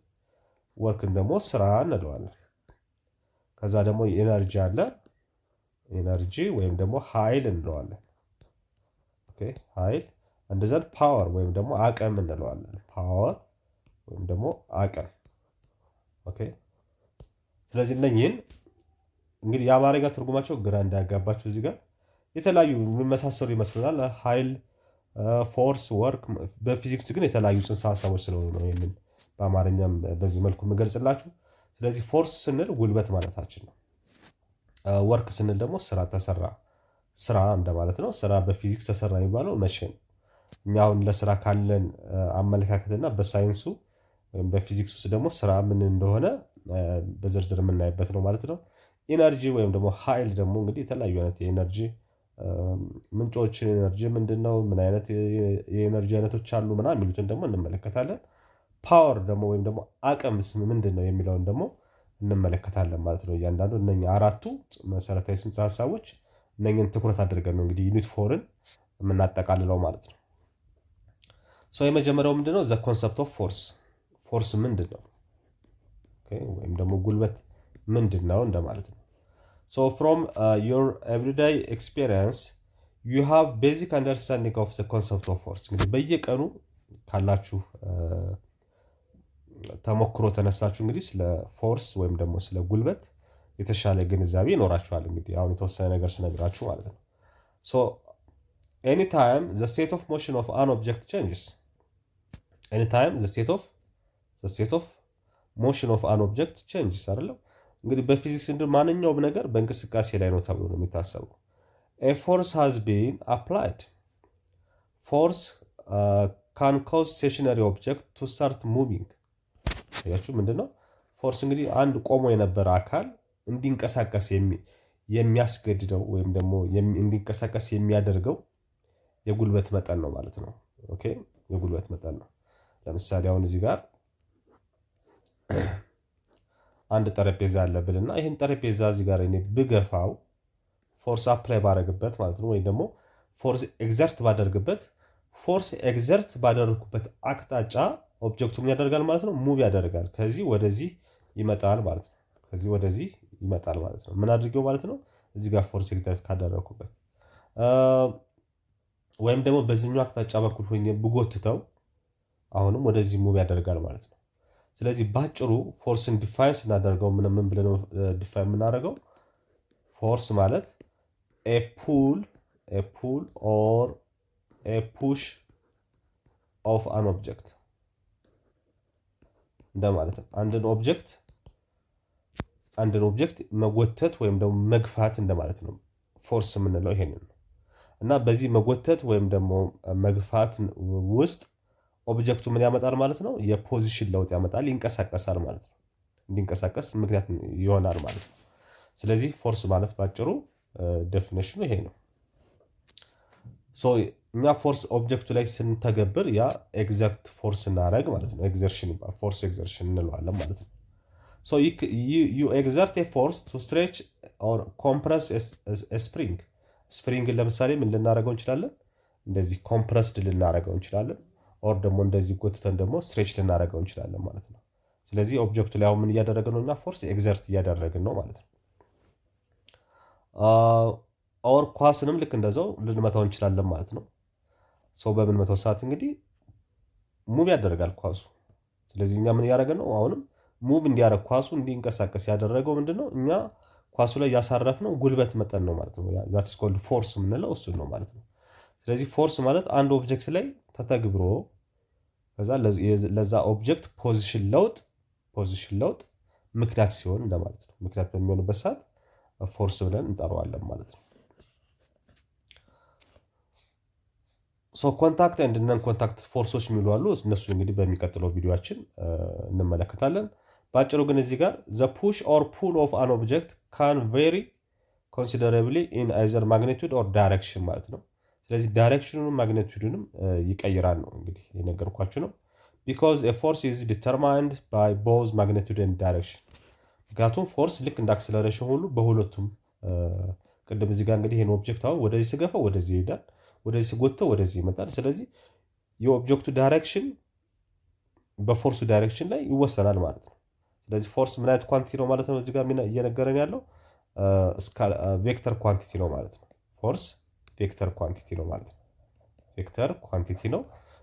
[SPEAKER 1] ወርክን ደግሞ ስራ እንለዋለን። ከዛ ደግሞ ኤነርጂ አለ። ኤነርጂ ወይም ደግሞ ኃይል እንለዋለን። ኃይል እንደዘን ፓወር ወይም ደግሞ አቅም እንለዋለን። ፓወር ወይም ደግሞ አቅም። ስለዚህ እነኝህን እንግዲህ የአማርኛ ትርጉማቸው ግራ እንዳያጋባቸው እዚህ ጋር የተለያዩ የሚመሳሰሉ ይመስሉናል። ኃይል፣ ፎርስ፣ ወርክ በፊዚክስ ግን የተለያዩ ጽንሰ ሀሳቦች ስለሆኑ ነው ይህንን በአማርኛም በዚህ መልኩ የምገልጽላችሁ። ስለዚህ ፎርስ ስንል ጉልበት ማለታችን ነው። ወርክ ስንል ደግሞ ስራ ተሰራ፣ ስራ እንደማለት ነው። ስራ በፊዚክስ ተሰራ የሚባለው መቼ ነው? እኛ አሁን ለስራ ካለን አመለካከትና በሳይንሱ ወይም በፊዚክስ ውስጥ ደግሞ ስራ ምን እንደሆነ በዝርዝር የምናይበት ነው ማለት ነው። ኢነርጂ ወይም ደግሞ ኃይል ደግሞ እንግዲህ የተለያዩ አይነት የኤነርጂ ምንጮች፣ ኤነርጂ ምንድን ነው፣ ምን አይነት የኤነርጂ አይነቶች አሉ ምናምን የሚሉትን ደግሞ እንመለከታለን። ፓወር ደግሞ ወይም ደግሞ አቅም ምንድን ነው የሚለውን ደግሞ እንመለከታለን ማለት ነው። እያንዳንዱ እነኛ አራቱ መሰረታዊ ጽንሰ ሀሳቦች እነኝን ትኩረት አድርገን ነው እንግዲህ ዩኒት ፎርን የምናጠቃልለው ማለት ነው። የመጀመሪያው ምንድነው? ዘ ኮንሰፕት ኦፍ ፎርስ። ፎርስ ምንድን ነው ወይም ደግሞ ጉልበት ምንድን ነው እንደማለት ነው። ፍሮም ዮር ኤቭሪዳይ ኤክስፔሪየንስ ዩ ሃቭ ቤዚክ አንደርስታንዲንግ ኦፍ ዘ ኮንሰፕት ኦፍ ፎርስ። እንግዲህ በየቀኑ ካላችሁ ተሞክሮ ተነሳችሁ እንግዲህ ስለ ፎርስ ወይም ደግሞ ስለ ጉልበት የተሻለ ግንዛቤ ይኖራችኋል። እንግዲህ አሁን የተወሰነ ነገር ስነግራችሁ ማለት ነው። ኤኒታይም ዘ ስቴት ኦፍ ሞሽን ኦፍ አን ኦብጀክት ቼንጅስ። ኤኒታይም ዘ ስቴት ኦፍ ሞሽን ኦፍ አን ኦብጀክት ቼንጅስ አይደለም። እንግዲህ በፊዚክስ ማንኛውም ነገር በእንቅስቃሴ ላይ ነው ተብሎ ነው የሚታሰበው። ኤ ፎርስ ሃዝ ቢን አፕላይድ። ፎርስ ካን ኮዝ ስቴሽነሪ ኦብጀክት ቱ ስታርት ሙቪንግ። ያችሁ ምንድነው? ፎርስ እንግዲህ አንድ ቆሞ የነበረ አካል እንዲንቀሳቀስ የሚያስገድደው ወይም ደግሞ እንዲንቀሳቀስ የሚያደርገው የጉልበት መጠን ነው ማለት ነው። የጉልበት መጠን ነው። ለምሳሌ አሁን እዚህ ጋር አንድ ጠረጴዛ አለ ብልና ይህን ጠረጴዛ እዚህ ጋር እኔ ብገፋው ፎርስ አፕላይ ባደረግበት ማለት ነው፣ ወይም ደግሞ ፎርስ ኤግዘርት ባደርግበት፣ ፎርስ ኤግዘርት ባደረግኩበት አቅጣጫ ኦብጀክቱ ምን ያደርጋል ማለት ነው? ሙቭ ያደርጋል። ከዚህ ወደዚህ ይመጣል ማለት ነው። ከዚህ ወደዚህ ይመጣል ማለት ነው። ምን አድርጌው ማለት ነው? እዚህ ጋር ፎርስ ኤግዘርት ካደረግኩበት፣ ወይም ደግሞ በዚህኛው አቅጣጫ በኩል ሆኜ ብጎትተው አሁንም ወደዚህ ሙቭ ያደርጋል ማለት ነው። ስለዚህ ባጭሩ ፎርስን ዲፋይን ስናደርገው ምን ብለን ዲፋይን የምናደርገው? ፎርስ ማለት ኤ ፑል ኦር ኤ ፑሽ ኦፍ አን ኦብጀክት እንደማለት ነው። አንድን ኦብጀክት መጎተት ወይም ደግሞ መግፋት እንደማለት ነው። ፎርስ የምንለው ይሄንን ነው። እና በዚህ መጎተት ወይም ደግሞ መግፋት ውስጥ ኦብጀክቱ ምን ያመጣል ማለት ነው? የፖዚሽን ለውጥ ያመጣል፣ ይንቀሳቀሳል ማለት ነው። እንዲንቀሳቀስ ምክንያት ይሆናል ማለት ነው። ስለዚህ ፎርስ ማለት ባጭሩ ዴፊኒሽኑ ይሄ ነው። እኛ ፎርስ ኦብጀክቱ ላይ ስንተገብር ያ ኤግዛክት ፎርስ እናደረግ ማለት ነው። ኤግዘርሽን ይባላል። ፎርስ ኤግዘርሽን እንለዋለን ማለት ነው። ዩ ኤግዘርት ኤ ፎርስ ቱ ስትሬች ኦር ኮምፕረስ ስፕሪንግ። ስፕሪንግን ለምሳሌ ምን ልናደረገው እንችላለን? እንደዚህ ኮምፕረስድ ልናደረገው እንችላለን። ኦር ደግሞ እንደዚህ ጎትተን ደግሞ ስትሬች ልናደረገው እንችላለን ማለት ነው። ስለዚህ ኦብጀክቱ ላይ አሁን ምን እያደረግን ነው? እና ፎርስ ኤግዘርት እያደረግን ነው ማለት ነው። ኦር ኳስንም ልክ እንደዛው ልንመታው እንችላለን ማለት ነው። ሰው በምንመታው ሰዓት እንግዲህ ሙቭ ያደርጋል ኳሱ። ስለዚህ እኛ ምን እያደረግን ነው? አሁንም ሙቭ እንዲያደርግ ኳሱ እንዲንቀሳቀስ ያደረገው ምንድነው? እኛ ኳሱ ላይ ያሳረፍነው ጉልበት መጠን ነው ማለት ነው። ዛትስ ኮልድ ፎርስ የምንለው እሱን ነው ማለት ነው። ስለዚህ ፎርስ ማለት አንድ ኦብጀክት ላይ ተተግብሮ ከዛ ለዛ ኦብጀክት ፖዚሽን ለውጥ ምክንያት ሲሆን እንደማለት ነው። ምክንያት በሚሆንበት ሰዓት ፎርስ ብለን እንጠራዋለን ማለት ነው። ኮንታክት ኤንድ ነን ኮንታክት ፎርሶች የሚሉ አሉ። እነሱ እንግዲህ በሚቀጥለው ቪዲዮችን እንመለከታለን። በአጭሩ ግን እዚህ ጋር ዘ ፑሽ ኦር ፑል ኦፍ አን ኦብጀክት ካን ቬሪ ኮንሲደራብሊ ኢን አይዘር ማግኒቱድ ኦር ዳይሬክሽን ማለት ነው። ስለዚህ ዳይሬክሽኑንም ማግኒቱድንም ይቀይራል ነው እንግዲህ የነገርኳችሁ ነው። ቢኮዝ ኤ ፎርስ ኢዝ ዲተርማይንድ ባይ ቦዝ ማግኒቱድ ኤንድ ዳይሬክሽን። ምክንያቱም ፎርስ ልክ እንደ አክስለሬሽን ሁሉ በሁለቱም ቅድም እዚህ ጋር እንግዲህ ይህን ኦብጀክት አሁን ወደዚህ ስገፋው ወደዚህ ይሄዳል፣ ወደዚህ ስጎተው ወደዚህ ይመጣል። ስለዚህ የኦብጀክቱ ዳይሬክሽን በፎርሱ ዳይሬክሽን ላይ ይወሰናል ማለት ነው። ስለዚህ ፎርስ ምን አይነት ኳንቲቲ ነው ማለት ነው? እዚህ ጋር እየነገረን ያለው ቬክተር ኳንቲቲ ነው ማለት ነው። ፎርስ ቬክተር ኳንቲቲ ነው ማለት ነው። ቬክተር ኳንቲቲ ነው።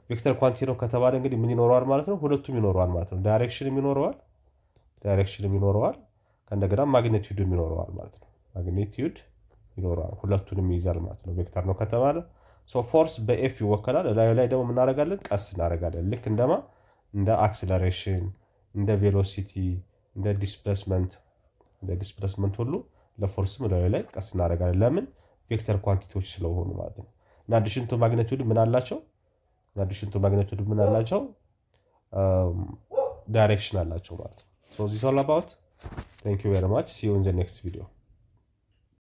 [SPEAKER 1] ቬክተር ኳንቲቲ ነው ከተባለ እንግዲህ ምን ይኖረዋል ማለት ነው? ሁለቱም ይኖረዋል ማለት ነው። ዳይሬክሽንም ይኖረዋል ከእንደገና ማግኒቲዩድም ይኖረዋል ማለት ነው። ማግኒቲዩድ ይኖረዋል፣ ሁለቱንም ይይዛል ማለት ነው። ቬክተር ነው ከተባለ ፎርስ በኤፍ ይወከላል። ላዩ ላይ ደግሞ እናደርጋለን ቀስ እናደርጋለን። ልክ እንደማ እንደ አክስለሬሽን፣ እንደ ቬሎሲቲ፣ እንደ ዲስፕሌስመንት ሁሉ ለፎርስም ላዩ ላይ ቀስ እናደርጋለን። ለምን? ቬክተር ኳንቲቲዎች ስለሆኑ ማለት ነው። እና አዲሽን ቱ ማግኒቲዩድ ምን አላቸው? ዳይሬክሽን አላቸው ማለት ነው። ዚስ ኦል አባውት። ታንክ ዩ ቬሪ ማች ሲ ዩ ኢን ዘ ኔክስት ቪዲዮ።